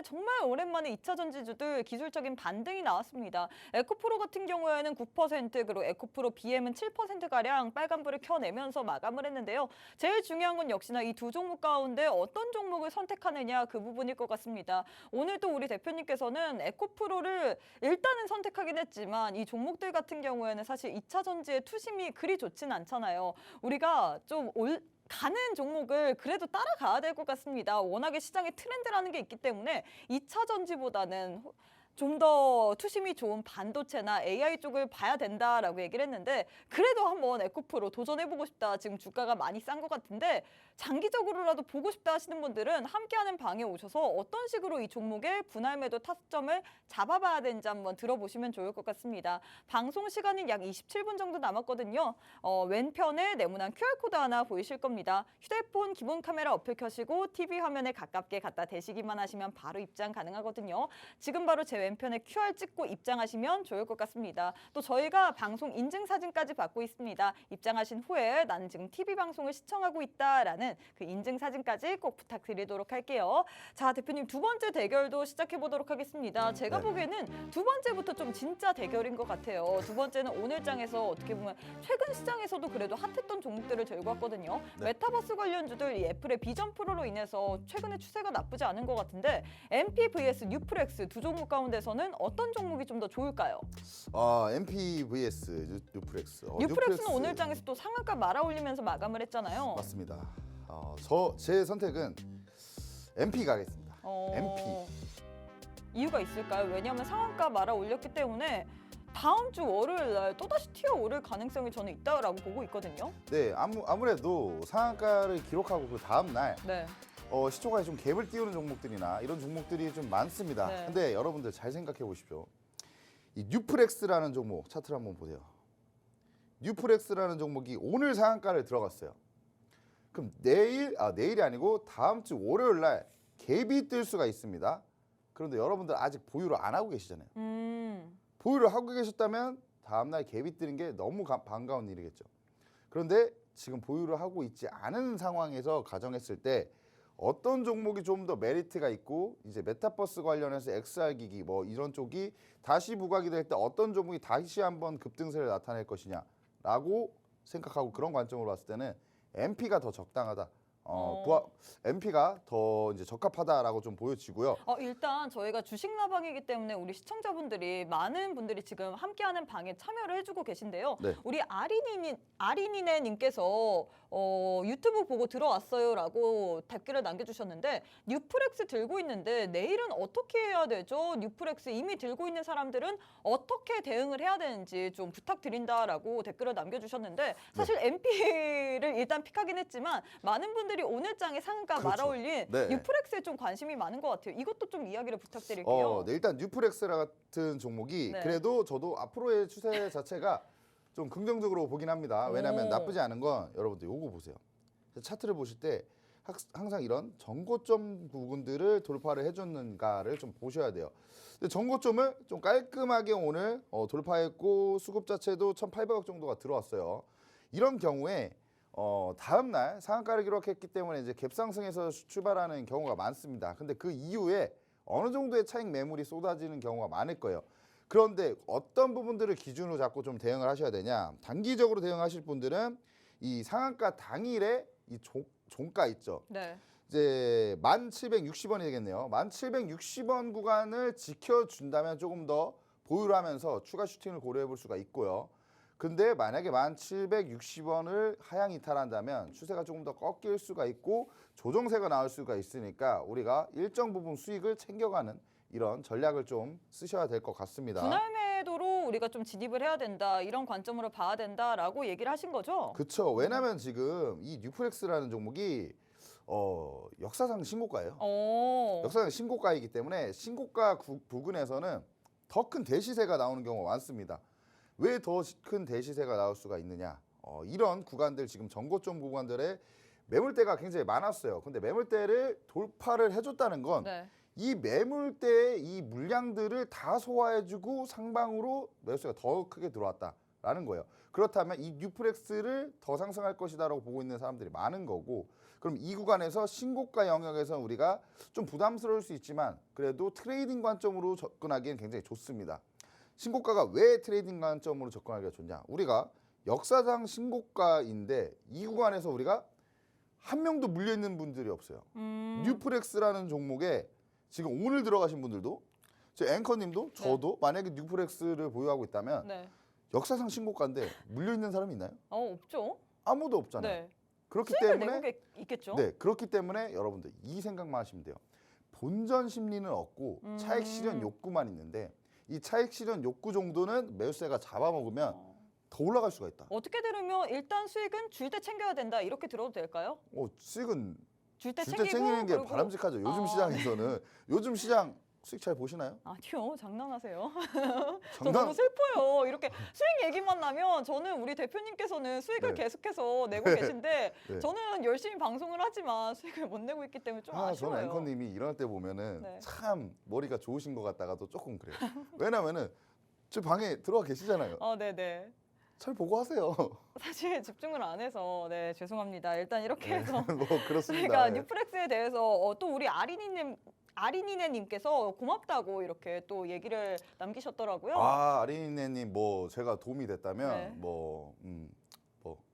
정말 오랜만에 2차 전지주들 기술적인 반등이 나왔습니다. 에코프로 같은 경우에는 9%, 그리고 에코프로 BM은 7%가량 빨간불을 켜내면서 마감을 했는데요. 제일 중요한 건 역시나 이 두 종목 가운데 어떤 종목을 선택하느냐 그 부분일 것 같습니다. 오늘 또 우리 대표님께서는 에코프로를 일단은 선택하긴 했지만 이 종목들 같은 경우에는 사실 2차 전지의 투심이 그리 좋진 않잖아요. 우리가 좀 가는 종목을 그래도 따라가야 될 것 같습니다. 워낙에 시장에 트렌드라는 게 있기 때문에 2차 전지보다는 좀 더 투심이 좋은 반도체나 AI 쪽을 봐야 된다라고 얘기를 했는데 그래도 한번 에코프로 도전해보고 싶다. 지금 주가가 많이 싼 것 같은데 장기적으로라도 보고 싶다 하시는 분들은 함께하는 방에 오셔서 어떤 식으로 이 종목의 분할 매도 타점을 잡아봐야 되는지 한번 들어보시면 좋을 것 같습니다. 방송 시간은 약 27분 정도 남았거든요. 왼편에 네모난 QR코드 하나 보이실 겁니다. 휴대폰 기본 카메라 어플 켜시고 TV 화면에 가깝게 갖다 대시기만 하시면 바로 입장 가능하거든요. 지금 바로 제 왼편에 QR 찍고 입장하시면 좋을 것 같습니다. 또 저희가 방송 인증 사진까지 받고 있습니다. 입장하신 후에 나는 지금 TV 방송을 시청하고 있다라는 그 인증 사진까지 꼭 부탁드리도록 할게요. 자, 대표님 두 번째 대결도 시작해 보도록 하겠습니다. 제가 네. 보기에는 두 번째부터 좀 진짜 대결인 것 같아요. 두 번째는 오늘 장에서 어떻게 보면 최근 시장에서도 그래도 핫했던 종목들을 들고 왔거든요. 네. 메타버스 관련주들 이 애플의 비전 프로로 인해서 최근에 추세가 나쁘지 않은 것 같은데 MP vs 뉴프렉스 두 종목 가운데서는 어떤 종목이 좀 더 좋을까요? MP vs 뉴프렉스. 뉴프렉스는 오늘 장에서 또 상한가 말아올리면서 마감을 했잖아요. 맞습니다. 제 선택은 MP 가겠습니다. MP. 이유가 있을까요? 왜냐하면 상한가 말아올렸기 때문에 다음 주 월요일 날 또다시 튀어오를 가능성이 저는 있다라고 보고 있거든요. 네, 아무래도 상한가를 기록하고 그 다음 날 네. 시초가에 좀 갭을 띄우는 종목들이나 이런 종목들이 좀 많습니다. 네. 근데 여러분들 잘 생각해 보십시오. 이 뉴프렉스라는 종목 차트를 한번 보세요. 뉴프렉스라는 종목이 오늘 상한가를 들어갔어요. 그럼 내일이 아니고 다음 주 월요일 날 갭이 뜰 수가 있습니다. 그런데 여러분들 아직 보유를 안 하고 계시잖아요. 보유를 하고 계셨다면 다음 날 갭이 뜨는 게 너무 반가운 일이겠죠. 그런데 지금 보유를 하고 있지 않은 상황에서 가정했을 때 어떤 종목이 좀 더 메리트가 있고 이제 메타버스 관련해서 XR 기기 뭐 이런 쪽이 다시 부각이 될 때 어떤 종목이 다시 한번 급등세를 나타낼 것이냐라고 생각하고 그런 관점으로 봤을 때는 MP가 더 적당하다. MP가 더 이제 적합하다라고 좀 보여지고요. 일단 저희가 주식 라방이기 때문에 우리 시청자분들이 많은 분들이 지금 함께하는 방에 참여를 해주고 계신데요. 네. 우리 아리니네님께서 유튜브 보고 들어왔어요라고 댓글을 남겨주셨는데 뉴프렉스 들고 있는데 내일은 어떻게 해야 되죠? 뉴프렉스 이미 들고 있는 사람들은 어떻게 대응을 해야 되는지 좀 부탁드린다라고 댓글을 남겨주셨는데 사실 MP를 일단 픽하긴 했지만 많은 분들이 오늘 장에 상한가 그렇죠. 말아올린 네. 뉴프렉스에 좀 관심이 많은 것 같아요. 이것도 좀 이야기를 부탁드릴게요. 네, 일단 뉴프렉스 같은 종목이 네. 그래도 저도 앞으로의 추세 자체가 좀 긍정적으로 보긴 합니다. 왜냐하면 오. 나쁘지 않은 건 여러분들 요거 보세요. 차트를 보실 때 항상 이런 전고점 부분들을 돌파를 해줬는가를 좀 보셔야 돼요. 근데 전고점을 좀 깔끔하게 오늘 돌파했고 수급 자체도 1,800억 정도가 들어왔어요. 이런 경우에 다음 날 상한가를 기록했기 때문에 이제 갭상승에서 출발하는 경우가 많습니다. 근데 그 이후에 어느 정도의 차익 매물이 쏟아지는 경우가 많을 거예요. 그런데 어떤 부분들을 기준으로 잡고 좀 대응을 하셔야 되냐? 단기적으로 대응하실 분들은 이 상한가 당일에 이 종가 있죠. 네. 이제 1,760원이 되겠네요. 1,760원 구간을 지켜준다면 조금 더 보유를 하면서 추가 슈팅을 고려해 볼 수가 있고요. 근데 만약에 1,760원을 하향 이탈한다면 추세가 조금 더 꺾일 수가 있고 조정세가 나올 수가 있으니까 우리가 일정 부분 수익을 챙겨가는 이런 전략을 좀 쓰셔야 될 것 같습니다. 분할 매도로 우리가 좀 진입을 해야 된다. 이런 관점으로 봐야 된다라고 얘기를 하신 거죠? 그렇죠. 왜냐하면 지금 이 뉴프렉스라는 종목이 역사상 신고가예요. 역사상 신고가이기 때문에 신고가 부근에서는 더 큰 대시세가 나오는 경우가 많습니다. 왜 더 큰 대시세가 나올 수가 있느냐? 이런 구간들 지금 전고점 구간들의 매물대가 굉장히 많았어요. 근데 매물대를 돌파를 해줬다는 건 이 네. 매물대의 이 물량들을 다 소화해주고 상방으로 매수세가 더 크게 들어왔다라는 거예요. 그렇다면 이 뉴프렉스를 더 상승할 것이다라고 보고 있는 사람들이 많은 거고, 그럼 이 구간에서 신고가 영역에서 우리가 좀 부담스러울 수 있지만 그래도 트레이딩 관점으로 접근하기엔 굉장히 좋습니다. 신고가가 왜 트레이딩 관점으로 접근하기가 좋냐? 우리가 역사상 신고가인데 이 구간에서 우리가 한 명도 물려있는 분들이 없어요. 뉴프렉스라는 종목에 지금 오늘 들어가신 분들도 제 앵커님도 저도 만약에 뉴프렉스를 보유하고 있다면 네. 역사상 신고가인데 물려있는 사람이 있나요? 없죠. 아무도 없잖아요. 네. 그렇기 수익을 때문에 내고 있겠죠. 네, 그렇기 때문에 여러분들 이 생각만 하시면 돼요. 본전 심리는 없고 차익 실현 욕구만 있는데 이 차익 실현 욕구 정도는 매수세가 잡아먹으면 더 올라갈 수가 있다. 어떻게 들으면 일단 수익은 줄 때 챙겨야 된다. 이렇게 들어도 될까요? 수익은 줄 때 줄 때 챙기고 챙기는 게 그리고 바람직하죠. 요즘 시장에서는 요즘 시장 수익 잘 보시나요? 아니요, 장난하세요. 저 장난? 너무 슬퍼요. 이렇게 수익 얘기만 나면 저는 우리 대표님께서는 수익을 네. 계속해서 내고 계신데 네. 저는 열심히 방송을 하지만 수익을 못 내고 있기 때문에 좀 아쉬워요. 저는 앵커님이 일어날 때 보면은 네. 참 머리가 좋으신 것 같다가도 조금 그래요. 왜냐면은 저 방에 들어와 계시잖아요. 네네. 잘 보고 하세요. 사실 집중을 안 해서 네 죄송합니다. 일단 이렇게 해서 뭐 그렇습니다. 저희가 네. 뉴플렉스에 대해서 또 우리 아린이네님께서 고맙다고 이렇게 또 얘기를 남기셨더라고요. 아린이네님 뭐 제가 도움이 됐다면 네.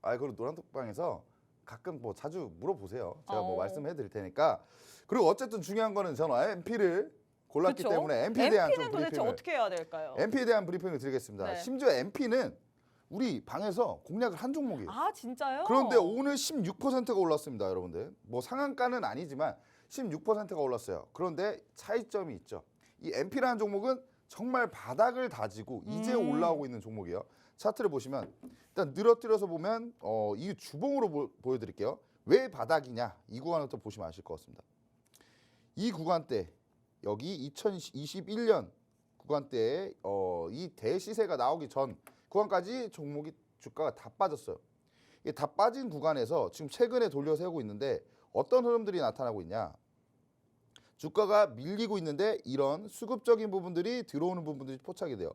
그리고 노란톡방에서 가끔 뭐 자주 물어보세요. 제가 뭐 어. 말씀해드릴 테니까. 그리고 어쨌든 중요한 거는 저는 MP를 골랐기 그쵸? 때문에 MP에 대한 좀 MP는 도대체 브리핑을 어떻게 해야 될까요? MP에 대한 브리핑을 드리겠습니다. 네. 심지어 MP는 우리 방에서 공략을 한 종목이에요. 아 진짜요? 그런데 오늘 16%가 올랐습니다, 여러분들. 뭐 상한가는 아니지만 16%가 올랐어요. 그런데 차이점이 있죠. 이 MP라는 종목은 정말 바닥을 다지고 이제 올라오고 있는 종목이에요. 차트를 보시면 일단 늘어뜨려서 보면 이 주봉으로 보여드릴게요. 왜 바닥이냐 이 구간부터 보시면 아실 것 같습니다. 이 구간대 여기 2021년 구간대에 이 대시세가 나오기 전 구간까지 종목이 주가가 다 빠졌어요. 이게 다 빠진 구간에서 지금 최근에 돌려 세우고 있는데 어떤 흐름들이 나타나고 있냐? 주가가 밀리고 있는데 이런 수급적인 부분들이 들어오는 부분들이 포착이 돼요.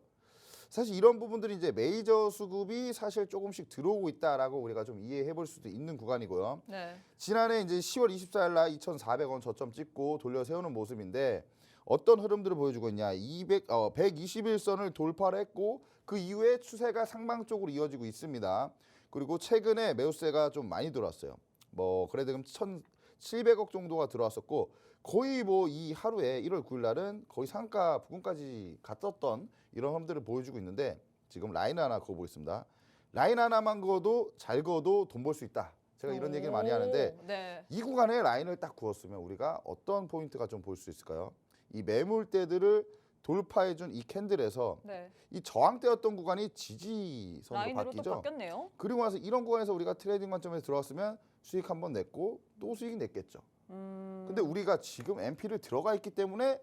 사실 이런 부분들이 이제 메이저 수급이 사실 조금씩 들어오고 있다라고 우리가 좀 이해해 볼 수도 있는 구간이고요. 네. 지난해 이제 10월 24일 날 2,400원 저점 찍고 돌려 세우는 모습인데 어떤 흐름들을 보여주고 있냐? 121선을 돌파를 했고 그 이후에 추세가 상방 쪽으로 이어지고 있습니다. 그리고 최근에 매수세가 좀 많이 들어왔어요. 뭐 그래도 1,700억 정도가 들어왔었고 거의 뭐 이 하루에 1월 9일 날은 거의 상가 부근까지 갔었던 이런 흐름들을 보여주고 있는데 지금 라인 하나 그어보겠습니다. 라인 하나만 그어도 잘 그어도 돈 벌 수 있다. 제가 이런 얘기를 많이 하는데 네. 이 구간에 라인을 딱 그었으면 우리가 어떤 포인트가 좀 볼 수 있을까요? 이 매물대들을 돌파해준 이 캔들에서 네. 이 저항대였던 구간이 지지선으로 라인으로 또 바뀌죠. 바뀌었네요. 그리고 나서 이런 구간에서 우리가 트레이딩 관점에서 들어왔으면 수익 한번 냈고 또 수익 냈겠죠. 근데 우리가 지금 MP를 들어가 있기 때문에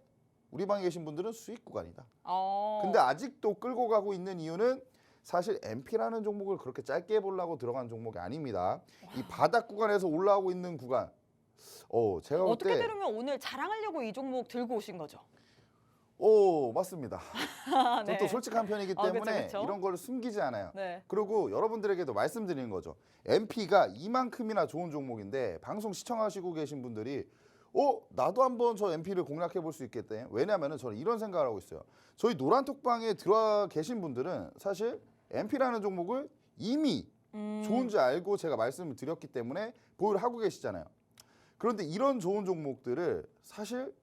우리 방에 계신 분들은 수익 구간이다. 근데 아직도 끌고 가고 있는 이유는 사실 MP라는 종목을 그렇게 짧게 보려고 들어간 종목이 아닙니다. 이 바닥 구간에서 올라오고 있는 구간. 제가 볼 어떻게 때 들으면 오늘 자랑하려고 이 종목 들고 오신 거죠? 맞습니다. 네. 저도 솔직한 편이기 때문에 그쵸. 이런 걸 숨기지 않아요. 네. 그리고 여러분들에게도 말씀드리는 거죠. MP가 이만큼이나 좋은 종목인데 방송 시청하시고 계신 분들이 나도 한번 저 MP를 공략해 볼 수 있겠대. 왜냐하면 저는 이런 생각을 하고 있어요. 저희 노란톡방에 들어와 계신 분들은 사실 MP라는 종목을 이미 좋은지 알고 제가 말씀을 드렸기 때문에 보유를 하고 계시잖아요. 그런데 이런 좋은 종목들을 사실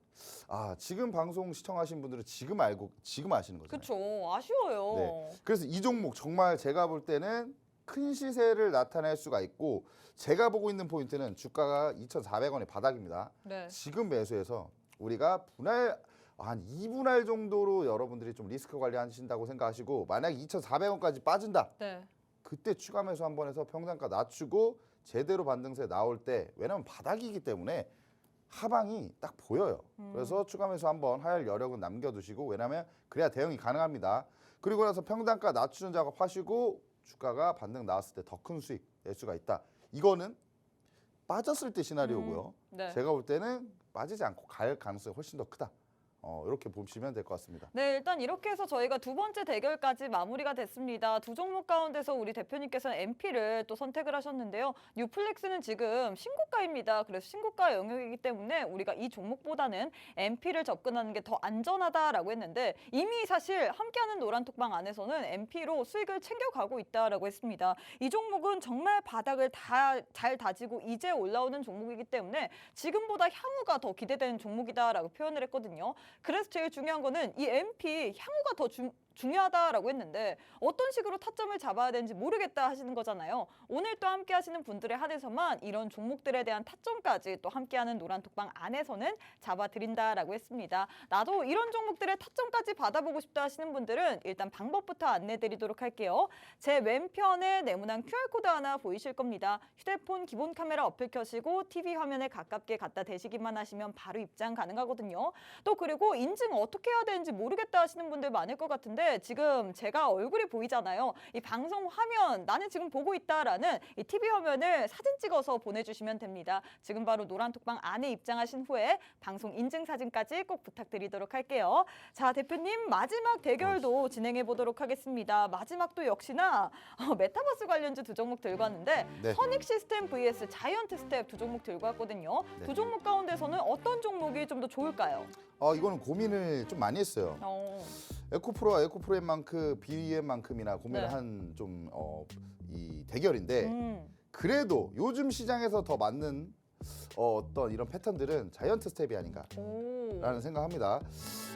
지금 방송 시청하신 분들은 지금 아시는 거잖아요. 그렇죠. 아쉬워요. 네. 그래서 이 종목 정말 제가 볼 때는 큰 시세를 나타낼 수가 있고 제가 보고 있는 포인트는 주가가 2,400원의 바닥입니다. 네. 지금 매수해서 우리가 한 2분할 정도로 여러분들이 좀 리스크 관리하신다고 생각하시고 만약에 2,400원까지 빠진다. 네. 그때 추가 매수 한번 해서 평단가 낮추고 제대로 반등세 나올 때 왜냐면 바닥이기 때문에 하방이 딱 보여요. 그래서 추가 매수 한번 할 여력은 남겨두시고 왜냐하면 그래야 대응이 가능합니다. 그리고 나서 평단가 낮추는 작업하시고 주가가 반등 나왔을 때 더 큰 수익 낼 수가 있다. 이거는 빠졌을 때 시나리오고요. 네. 제가 볼 때는 빠지지 않고 갈 가능성이 훨씬 더 크다. 이렇게 보시면 될 것 같습니다. 네, 일단 이렇게 해서 저희가 두 번째 대결까지 마무리가 됐습니다. 두 종목 가운데서 우리 대표님께서는 MP를 또 선택을 하셨는데요. 뉴플렉스는 지금 신고가입니다. 그래서 신고가 영역이기 때문에 우리가 이 종목보다는 MP를 접근하는 게 더 안전하다라고 했는데 이미 사실 함께하는 노란톡방 안에서는 MP로 수익을 챙겨가고 있다라고 했습니다. 이 종목은 정말 바닥을 잘 다지고 이제 올라오는 종목이기 때문에 지금보다 향후가 더 기대되는 종목이다라고 표현을 했거든요. 그래서 제일 중요한 거는 이 MP 향후가 더 중요하다라고 했는데 어떤 식으로 타점을 잡아야 되는지 모르겠다 하시는 거잖아요. 오늘 또 함께 하시는 분들의 한해서만 이런 종목들에 대한 타점까지 또 함께하는 노란톡방 안에서는 잡아드린다라고 했습니다. 나도 이런 종목들의 타점까지 받아보고 싶다 하시는 분들은 일단 방법부터 안내드리도록 할게요. 제 왼편에 네모난 QR코드 하나 보이실 겁니다. 휴대폰 기본 카메라 어플 켜시고 TV 화면에 가깝게 갖다 대시기만 하시면 바로 입장 가능하거든요. 또 그리고 보고 인증 어떻게 해야 되는지 모르겠다 하시는 분들 많을 것 같은데 지금 제가 얼굴이 보이잖아요. 이 방송 화면 나는 지금 보고 있다라는 이 TV 화면을 사진 찍어서 보내주시면 됩니다. 지금 바로 노란톡방 안에 입장하신 후에 방송 인증 사진까지 꼭 부탁드리도록 할게요. 자, 대표님 마지막 대결도 진행해 보도록 하겠습니다. 마지막도 역시나 메타버스 관련주 두 종목 들고 왔는데 네. 선익 시스템 vs 자이언트 스텝 두 종목 들고 왔거든요. 네. 두 종목 가운데서는 어떤 종목이 좀 더 좋을까요? 이거는 고민을 좀 많이 했어요. 에코프로와 에코프로엠만큼 BM만큼이나 고민을 네. 한 좀 이 대결인데 그래도 요즘 시장에서 더 맞는 어떤 이런 패턴들은 자이언트 스텝이 아닌가라는 생각합니다.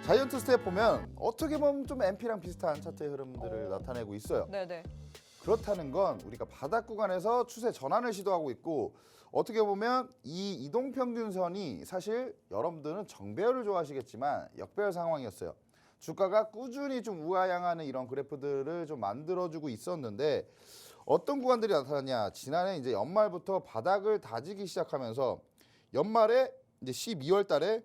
자이언트 스텝 보면 어떻게 보면 좀 MP랑 비슷한 차트의 흐름들을 나타내고 있어요. 네네. 그렇다는 건 우리가 바닥 구간에서 추세 전환을 시도하고 있고 어떻게 보면 이 이동평균선이 사실 여러분들은 정배열을 좋아하시겠지만 역배열 상황이었어요. 주가가 꾸준히 좀 우하향하는 이런 그래프들을 좀 만들어주고 있었는데 어떤 구간들이 나타났냐. 지난해 이제 연말부터 바닥을 다지기 시작하면서 연말에 이제 12월 달에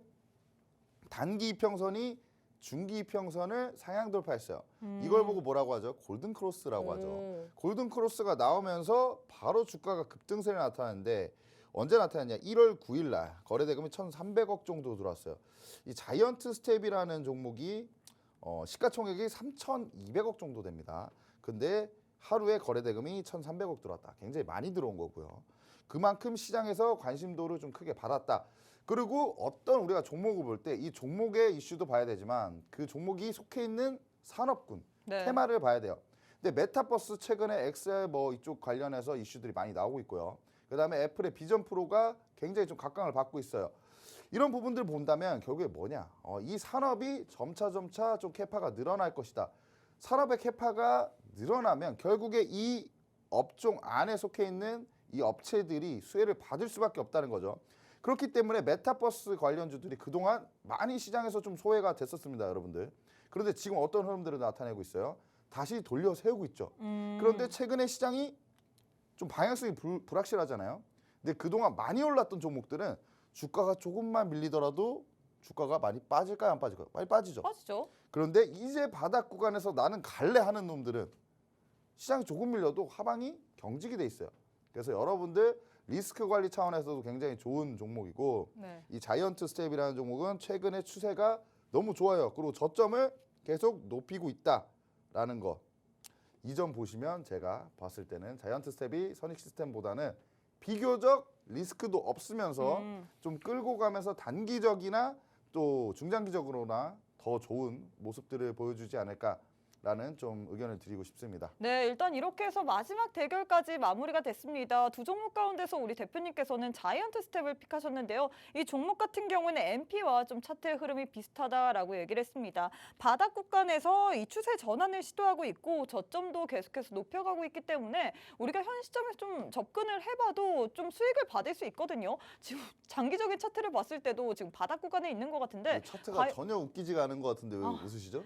단기 이평선이 중기 이평선을 상향 돌파했어요. 이걸 보고 뭐라고 하죠? 골든 크로스라고 하죠. 골든 크로스가 나오면서 바로 주가가 급등세를 나타나는데 언제 나타났냐? 1월 9일 날 거래대금이 1,300억 정도 들어왔어요. 이 자이언트 스텝이라는 종목이 시가총액이 3,200억 정도 됩니다. 근데 하루에 거래대금이 1,300억 들어왔다. 굉장히 많이 들어온 거고요. 그만큼 시장에서 관심도를 좀 크게 받았다. 그리고 어떤 우리가 종목을 볼 때 이 종목의 이슈도 봐야 되지만 그 종목이 속해 있는 산업군, 네. 테마를 봐야 돼요. 근데 메타버스 최근에 XR 뭐 이쪽 관련해서 이슈들이 많이 나오고 있고요. 그다음에 애플의 비전 프로가 굉장히 좀 각광을 받고 있어요. 이런 부분들 본다면 결국에 뭐냐? 이 산업이 점차 좀 캐파가 늘어날 것이다. 산업의 캐파가 늘어나면 결국에 이 업종 안에 속해 있는 이 업체들이 수혜를 받을 수밖에 없다는 거죠. 그렇기 때문에 메타버스 관련주들이 그동안 많이 시장에서 좀 소외가 됐었습니다, 여러분들. 그런데 지금 어떤 흐름들을 나타내고 있어요? 다시 돌려 세우고 있죠. 그런데 최근에 시장이 좀 방향성이 불확실하잖아요. 근데 그동안 많이 올랐던 종목들은 주가가 조금만 밀리더라도 주가가 많이 빠질까요, 안 빠질까요? 많이 빠지죠. 빠지죠. 그런데 이제 바닥 구간에서 나는 갈래 하는 놈들은 시장이 조금 밀려도 하방이 경직이 돼 있어요. 그래서 여러분들 리스크 관리 차원에서도 굉장히 좋은 종목이고 네. 이 자이언트 스텝이라는 종목은 최근에 추세가 너무 좋아요. 그리고 저점을 계속 높이고 있다라는 거. 이 점 보시면 제가 봤을 때는 자이언트 스텝이 선익 시스템보다는 비교적 리스크도 없으면서 좀 끌고 가면서 단기적이나 또 중장기적으로나 더 좋은 모습들을 보여주지 않을까라는 좀 의견을 드리고 싶습니다. 네, 일단 이렇게 해서 마지막 대결까지 마무리가 됐습니다. 두 종목 가운데서 우리 대표님께서는 자이언트 스텝을 픽하셨는데요. 이 종목 같은 경우는 MP와 좀 차트의 흐름이 비슷하다라고 얘기를 했습니다. 바닥 구간에서 이 추세 전환을 시도하고 있고 저점도 계속해서 높여가고 있기 때문에 우리가 현 시점에서 좀 접근을 해봐도 좀 수익을 받을 수 있거든요. 지금 장기적인 차트를 봤을 때도 지금 바닥 구간에 있는 것 같은데 차트가 전혀 웃기지가 않은 것 같은데 왜 웃으시죠?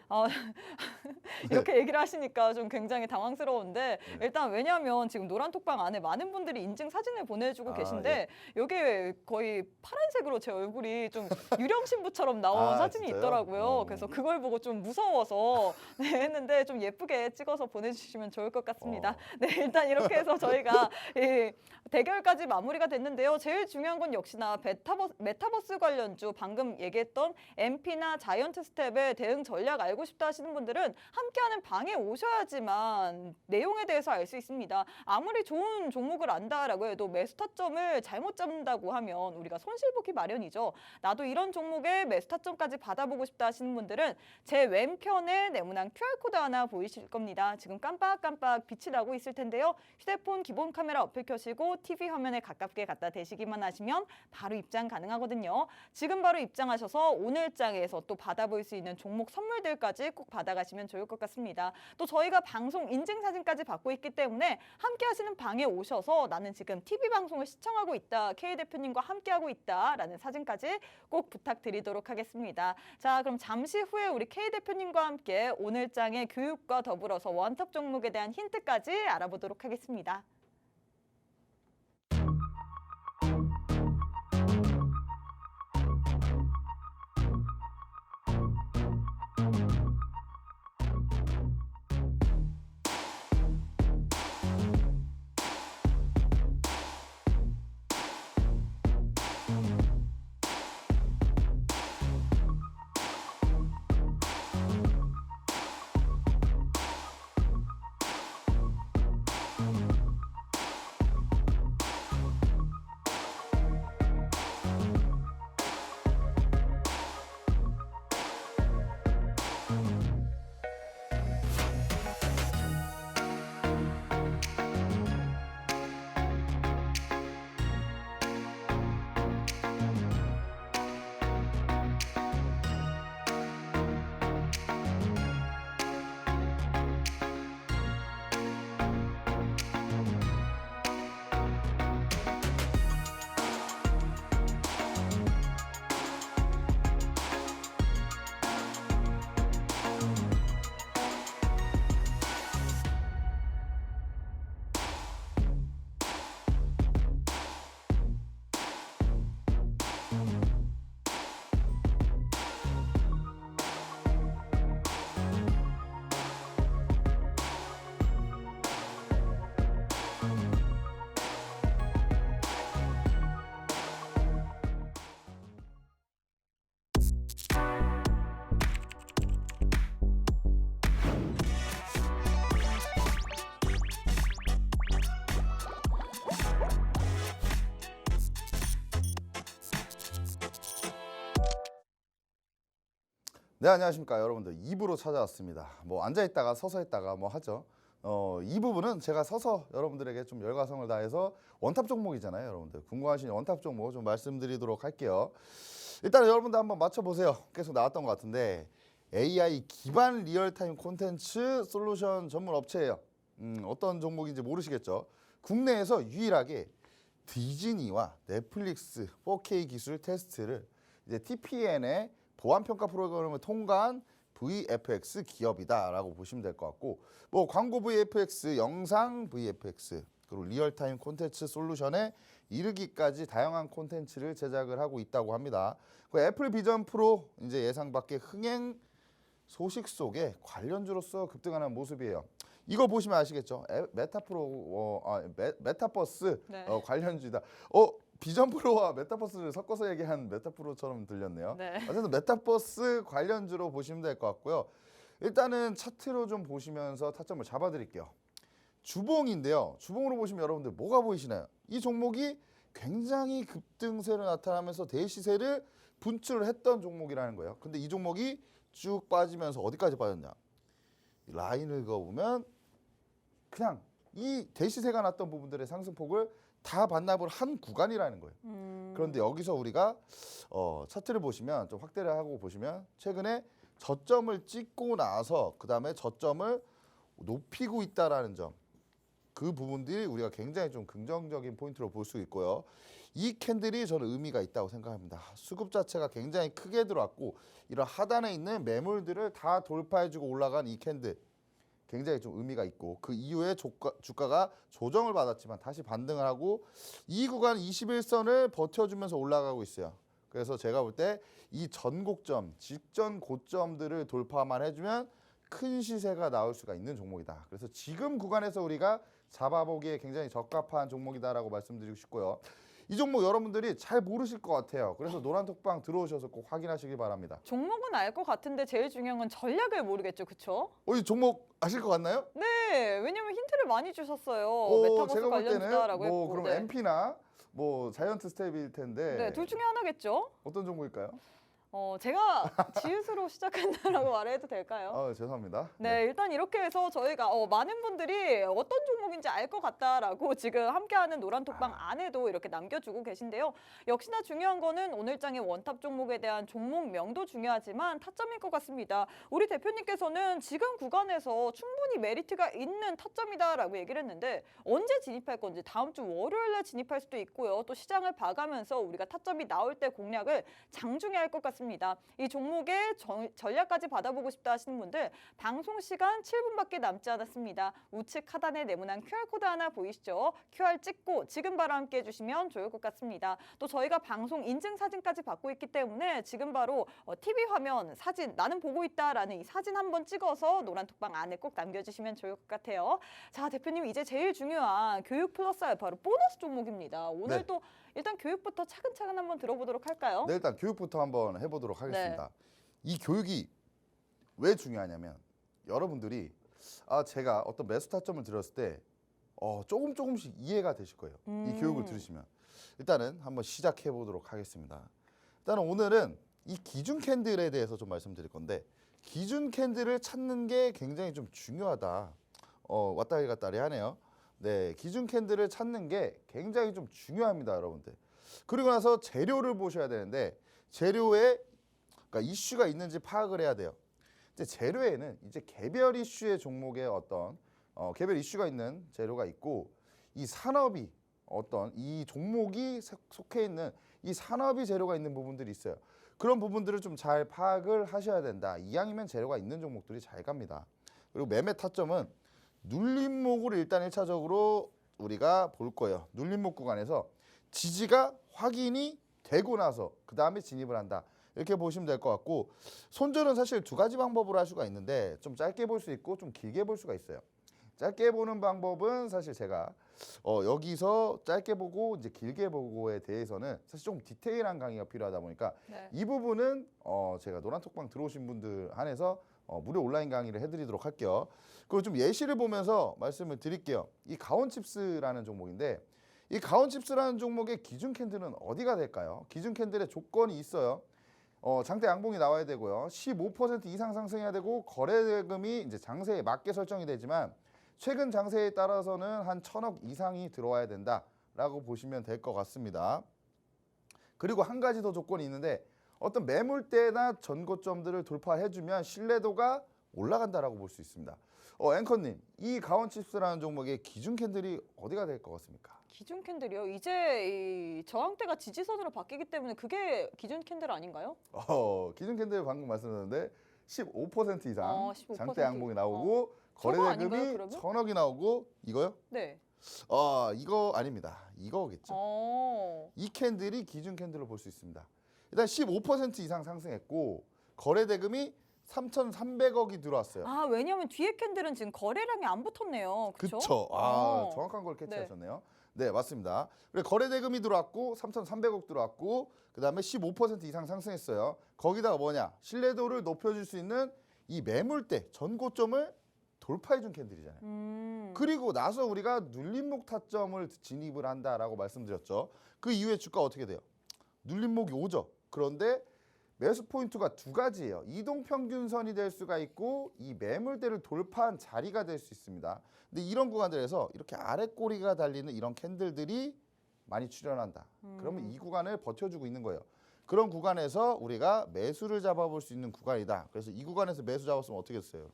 이렇게 얘기를 하시니까 좀 굉장히 당황스러운데 일단 왜냐하면 지금 노란톡방 안에 많은 분들이 인증 사진을 보내주고 계신데 이게 거의 파란색으로 제 얼굴이 좀 유령 신부처럼 나온 사진이 진짜요? 있더라고요. 그래서 그걸 보고 좀 무서워서 했는데 좀 예쁘게 찍어서 보내주시면 좋을 것 같습니다. 네, 일단 이렇게 해서 저희가 이 대결까지 마무리가 됐는데요. 제일 중요한 건 역시나 메타버스 관련주 방금 얘기했던 MP나 자이언트 스텝의 대응 전략 알고 싶다 하시는 분들은 함께하는 방에 오셔야지만 내용에 대해서 알 수 있습니다. 아무리 좋은 종목을 안다라고 해도 매수 타점을 잘못 잡는다고 하면 우리가 손실보기 마련이죠. 나도 이런 종목의 매수 타점까지 받아보고 싶다 하시는 분들은 제 왼편에 네모난 QR코드 하나 보이실 겁니다. 지금 깜빡깜빡 빛이 나고 있을 텐데요. 휴대폰 기본 카메라 어플 켜시고 TV 화면에 가깝게 갖다 대시기만 하시면 바로 입장 가능하거든요. 지금 바로 입장하셔서 오늘 장에서 또 받아볼 수 있는 종목 선물들까지 꼭 받아가시면 좋을 것 같습니다. 또 저희가 방송 인증 사진까지 받고 있기 때문에 함께 하시는 방에 오셔서 나는 지금 TV 방송을 시청하고 있다. K 대표님과 함께하고 있다라는 사진까지 꼭 부탁드리도록 하겠습니다. 자, 그럼 잠시 후에 우리 K 대표님과 함께 오늘 장의 교육과 더불어서 원톱 종목에 대한 힌트까지 알아보도록 하겠습니다. 네, 안녕하십니까 여러분들. 2부로 찾아왔습니다. 뭐 앉아 있다가 서서 있다가 뭐 하죠. 이 부분은 제가 서서 여러분들에게 좀 열과성을 다해서 원탑 종목이잖아요, 여러분들. 궁금하신 원탑 종목 좀 말씀드리도록 할게요. 일단 여러분들 한번 맞춰보세요. 계속 나왔던 것 같은데 AI 기반 리얼타임 콘텐츠 솔루션 전문 업체예요. 어떤 종목인지 모르시겠죠? 국내에서 유일하게 디즈니와 넷플릭스 4K 기술 테스트를 이제 TPN의 보안 평가 프로그램을 통과한 VFX 기업이다라고 보시면 될 것 같고, 뭐 광고 VFX, 영상 VFX, 그리고 리얼타임 콘텐츠 솔루션에 이르기까지 다양한 콘텐츠를 제작을 하고 있다고 합니다. 그 애플 비전 프로 이제 예상 밖의 흥행 소식 속에 관련주로서 급등하는 모습이에요. 이거 보시면 아시겠죠? 메타버스 네. 관련주다. 비전 프로와 메타버스를 섞어서 얘기한 메타프로처럼 들렸네요. 네. 어쨌든 메타버스 관련주로 보시면 될 것 같고요. 일단은 차트로 좀 보시면서 타점을 잡아드릴게요. 주봉인데요. 주봉으로 보시면 여러분들 뭐가 보이시나요? 이 종목이 굉장히 급등세로 나타나면서 대시세를 분출을 했던 종목이라는 거예요. 근데 이 종목이 쭉 빠지면서 어디까지 빠졌냐? 라인을 그어보면 그냥 이 대시세가 났던 부분들의 상승폭을 다 반납을 한 구간이라는 거예요. 그런데 여기서 우리가 차트를 보시면 좀 확대를 하고 보시면 최근에 저점을 찍고 나서 그 다음에 저점을 높이고 있다라는 점, 그 부분들이 우리가 굉장히 좀 긍정적인 포인트로 볼 수 있고요. 이 캔들이 저는 의미가 있다고 생각합니다. 수급 자체가 굉장히 크게 들어왔고 이런 하단에 있는 매물들을 다 돌파해주고 올라간 이 캔들 굉장히 좀 의미가 있고, 그 이후에 주가가 조정을 받았지만 다시 반등을 하고 이 구간 21선을 버텨주면서 올라가고 있어요. 그래서 제가 볼 때 이 전고점, 직전 고점들을 돌파만 해주면 큰 시세가 나올 수가 있는 종목이다. 그래서 지금 구간에서 우리가 잡아보기에 굉장히 적합한 종목이다라고 말씀드리고 싶고요. 이 종목 여러분들이 잘 모르실 것 같아요. 그래서 노란톡방 들어오셔서 꼭 확인하시기 바랍니다. 종목은 알 것 같은데 제일 중요한 건 전략을 모르겠죠, 그렇죠? 이 종목 아실 것 같나요? 네, 왜냐면 힌트를 많이 주셨어요. 메타버스 제가 볼 때는 관련주다라고 뭐 했고. 그럼 네. MP나 뭐 자이언트 스텝일 텐데 네, 둘 중에 하나겠죠? 어떤 종목일까요? 제가 지읒으로 시작한다라고 말해도 될까요? 죄송합니다. 네, 일단 이렇게 해서 저희가 많은 분들이 어떤 종목인지 알 것 같다라고 지금 함께하는 노란톡방 안에도 이렇게 남겨주고 계신데요. 역시나 중요한 거는 오늘장의 원탑 종목에 대한 종목명도 중요하지만 타점일 것 같습니다. 우리 대표님께서는 지금 구간에서 충분히 메리트가 있는 타점이다라고 얘기를 했는데 언제 진입할 건지 다음 주 월요일날 진입할 수도 있고요. 또 시장을 봐가면서 우리가 타점이 나올 때 공략을 장중에 할 것 같습니다. 이 종목의 전략까지 받아보고 싶다 하시는 분들 방송 시간 7분밖에 남지 않았습니다. 우측 하단에 네모난 QR코드 하나 보이시죠? QR 찍고 지금 바로 함께 해주시면 좋을 것 같습니다. 또 저희가 방송 인증 사진까지 받고 있기 때문에 지금 바로 TV 화면 사진 나는 보고 있다라는 이 사진 한번 찍어서 노란톡방 안에 꼭 남겨주시면 좋을 것 같아요. 자, 대표님 이제 제일 중요한 교육 플러스 알파로 보너스 종목입니다. 오늘 또 일단 교육부터 차근차근 한번 들어보도록 할까요? 네, 일단 교육부터 한번 해보도록 하겠습니다. 이 교육이 왜 중요하냐면 여러분들이 제가 어떤 매수 타점을 드렸을 때 조금씩 이해가 되실 거예요. 이 교육을 들으시면. 일단은 한번 시작해 보도록 하겠습니다. 일단은 오늘은 이 기준 캔들에 대해서 좀 말씀드릴 건데, 기준 캔들을 찾는 게 굉장히 좀 중요하다. 왔다리 갔다리 하네요. 네, 기준 캔들을 찾는 게 굉장히 좀 중요합니다, 여러분들. 그리고 나서 재료를 보셔야 되는데 재료에 그러니까 이슈가 있는지 파악을 해야 돼요. 이제 재료에는 이제 개별 이슈의 종목의 어떤 개별 이슈가 있는 재료가 있고, 이 산업이 어떤 이 종목이 속해 있는 이 산업이 재료가 있는 부분들이 있어요. 그런 부분들을 좀 잘 파악을 하셔야 된다. 이왕이면 재료가 있는 종목들이 잘 갑니다. 그리고 매매 타점은 눌림목을 일단 1차적으로 우리가 볼 거예요. 눌림목 구간에서 지지가 확인이 되고 나서 그 다음에 진입을 한다. 이렇게 보시면 될 것 같고, 손절은 사실 두 가지 방법으로 할 수가 있는데 좀 짧게 볼 수 있고 좀 길게 볼 수가 있어요. 짧게 보는 방법은 사실 제가 여기서 짧게 보고 이제 길게 보고에 대해서는 사실 좀 디테일한 강의가 필요하다 보니까 이 부분은 제가 노란톡방 들어오신 분들 한해서 무료 온라인 강의를 해드리도록 할게요. 그리고 좀 예시를 보면서 말씀을 드릴게요. 이 가온칩스라는 종목인데 이 가온칩스라는 종목의 기준 캔들은 어디가 될까요? 기준 캔들의 조건이 있어요. 장대 양봉이 나와야 되고요. 15% 이상 상승해야 되고 거래대금이 이제 장세에 맞게 설정이 되지만 최근 장세에 따라서는 한 1,000억 이상이 들어와야 된다라고 보시면 될 것 같습니다. 그리고 한 가지 더 조건이 있는데 어떤 매물대나 전고점들을 돌파해주면 신뢰도가 올라간다라고 볼 수 있습니다. 앵커님, 이 가온칩스라는 종목의 기준 캔들이 어디가 될 것 같습니까? 기준 캔들이요? 이제 이 저항대가 지지선으로 바뀌기 때문에 그게 기준 캔들 아닌가요? 기준 캔들 방금 말씀드렸는데 15% 이상 15%. 장대 양봉이 나오고 저거 아닌가요, 거래대금이 그러면? 1,000억이 나오고 이거요? 네. 이거 아닙니다. 이거겠죠. 이 캔들이 기준 캔들로 볼 수 있습니다. 일단 15% 이상 상승했고 거래대금이 3,300억이 들어왔어요. 왜냐하면 뒤에 캔들은 지금 거래량이 안 붙었네요. 그렇죠? 그쵸. 정확한 걸 캐치하셨네요. 네, 맞습니다. 그리고 거래대금이 들어왔고 3,300억 들어왔고 그다음에 15% 이상 상승했어요. 거기다가 뭐냐? 신뢰도를 높여줄 수 있는 이 매물대 전고점을 돌파해준 캔들이잖아요. 그리고 나서 우리가 눌림목 타점을 진입을 한다라고 말씀드렸죠. 그 이후에 주가 어떻게 돼요? 눌림목이 오죠. 그런데 매수 포인트가 두 가지예요. 이동평균선이 될 수가 있고 이 매물대를 돌파한 자리가 될 수 있습니다. 근데 이런 구간들에서 이렇게 아래 꼬리가 달리는 이런 캔들들이 많이 출현한다. 그러면 이 구간을 버텨주고 있는 거예요. 그런 구간에서 우리가 매수를 잡아볼 수 있는 구간이다. 그래서 이 구간에서 매수 잡았으면 어떻게 했어요?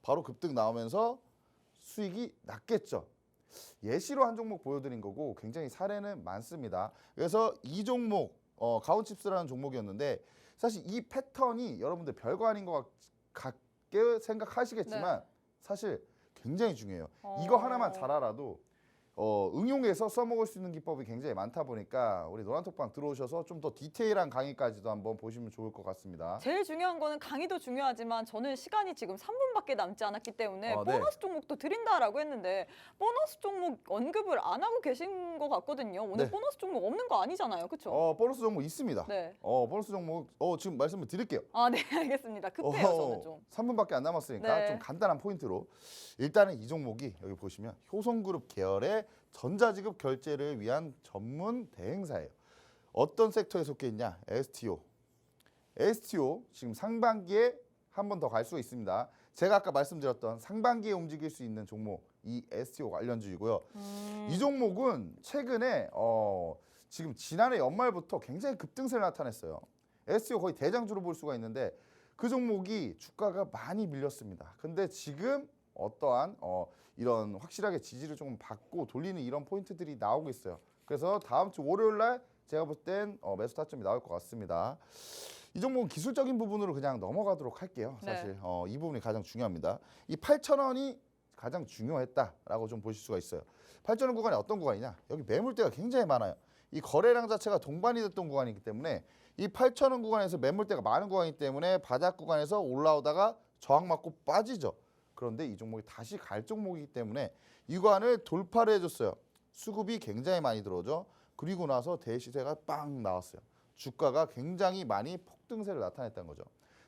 바로 급등 나오면서 수익이 났겠죠. 예시로 한 종목 보여드린 거고 굉장히 사례는 많습니다. 그래서 이 종목 가온칩스라는 종목이었는데 사실 이 패턴이 여러분들 별거 아닌 것 같게 생각하시겠지만 사실 굉장히 중요해요. 이거 하나만 잘 알아도 응용해서 써먹을 수 있는 기법이 굉장히 많다 보니까 우리 노란톡방 들어오셔서 좀 더 디테일한 강의까지도 한번 보시면 좋을 것 같습니다. 제일 중요한 거는 강의도 중요하지만 저는 시간이 지금 3분밖에 남지 않았기 때문에 네. 보너스 종목도 드린다라고 했는데 보너스 종목 언급을 안 하고 계신 것 같거든요. 오늘 네. 보너스 종목 없는 거 아니잖아요. 그렇죠? 보너스 종목 있습니다. 네. 보너스 종목 지금 말씀을 드릴게요. 네, 알겠습니다. 급해요, 저는 좀. 3분밖에 안 남았으니까 네. 좀 간단한 포인트로 일단은 이 종목이 여기 보시면 효성그룹 계열의 전자지급 결제를 위한 전문 대행사예요. 어떤 섹터에 속해 있냐? STO. STO 지금 상반기에 한 번 더 갈 수 있습니다. 제가 아까 말씀드렸던 상반기에 움직일 수 있는 종목 이 STO 관련주이고요. 이 종목은 최근에 지금 지난해 연말부터 굉장히 급등세를 나타냈어요. STO 거의 대장주로 볼 수가 있는데 그 종목이 주가가 많이 밀렸습니다. 근데 지금 어떠한 이런 확실하게 지지를 조금 받고 돌리는 이런 포인트들이 나오고 있어요. 그래서 다음 주 월요일 날 제가 볼 땐 매수 타점이 나올 것 같습니다. 이 종목은 기술적인 부분으로 그냥 넘어가도록 할게요. 사실 이 부분이 가장 중요합니다. 이 8,000원이 가장 중요했다라고 좀 보실 수가 있어요. 8,000원 구간이 어떤 구간이냐? 여기 매물대가 굉장히 많아요. 이 거래량 자체가 동반이 됐던 구간이기 때문에 이 8,000원 구간에서 매물대가 많은 구간이기 때문에 바닥 구간에서 올라오다가 저항 맞고 빠지죠. 그런데 이 종목이 다시 갈 종목이기 때문에 이 구간을 돌파를 해줬어요. 수급이 굉장히 많이 들어오죠. 그리고 나서 대시세가 빵 나왔어요. 주가가 굉장히 많이 폭등세를 나타냈다는 거죠.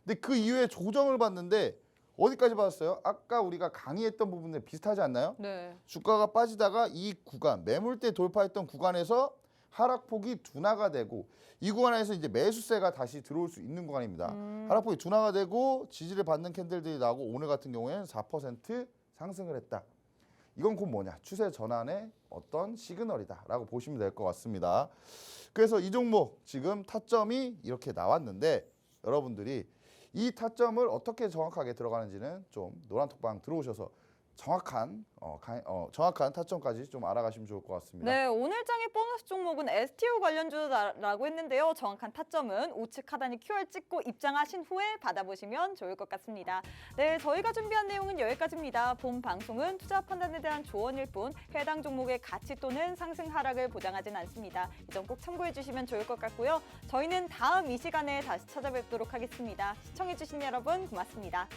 근데 그 이후에 조정을 받는데 어디까지 받았어요? 아까 우리가 강의했던 부분에 비슷하지 않나요? 네. 주가가 빠지다가 이 구간, 매물대 돌파했던 구간에서 하락폭이 둔화가 되고 이 구간에서 이제 매수세가 다시 들어올 수 있는 구간입니다. 하락폭이 둔화가 되고 지지를 받는 캔들들이 나오고 오늘 같은 경우에는 4% 상승을 했다. 이건 곧 뭐냐? 추세 전환의 어떤 시그널이다라고 보시면 될 것 같습니다. 그래서 이 종목 지금 타점이 이렇게 나왔는데 여러분들이 이 타점을 어떻게 정확하게 들어가는지는 좀 노란톡방 들어오셔서 정확한 타점까지 좀 알아가시면 좋을 것 같습니다. 네, 오늘 장의 보너스 종목은 STO 관련주라고 했는데요. 정확한 타점은 우측 하단에 QR 찍고 입장하신 후에 받아보시면 좋을 것 같습니다. 네, 저희가 준비한 내용은 여기까지입니다. 본 방송은 투자 판단에 대한 조언일 뿐 해당 종목의 가치 또는 상승 하락을 보장하진 않습니다. 이 점 꼭 참고해 주시면 좋을 것 같고요. 저희는 다음 이 시간에 다시 찾아뵙도록 하겠습니다. 시청해 주신 여러분 고맙습니다.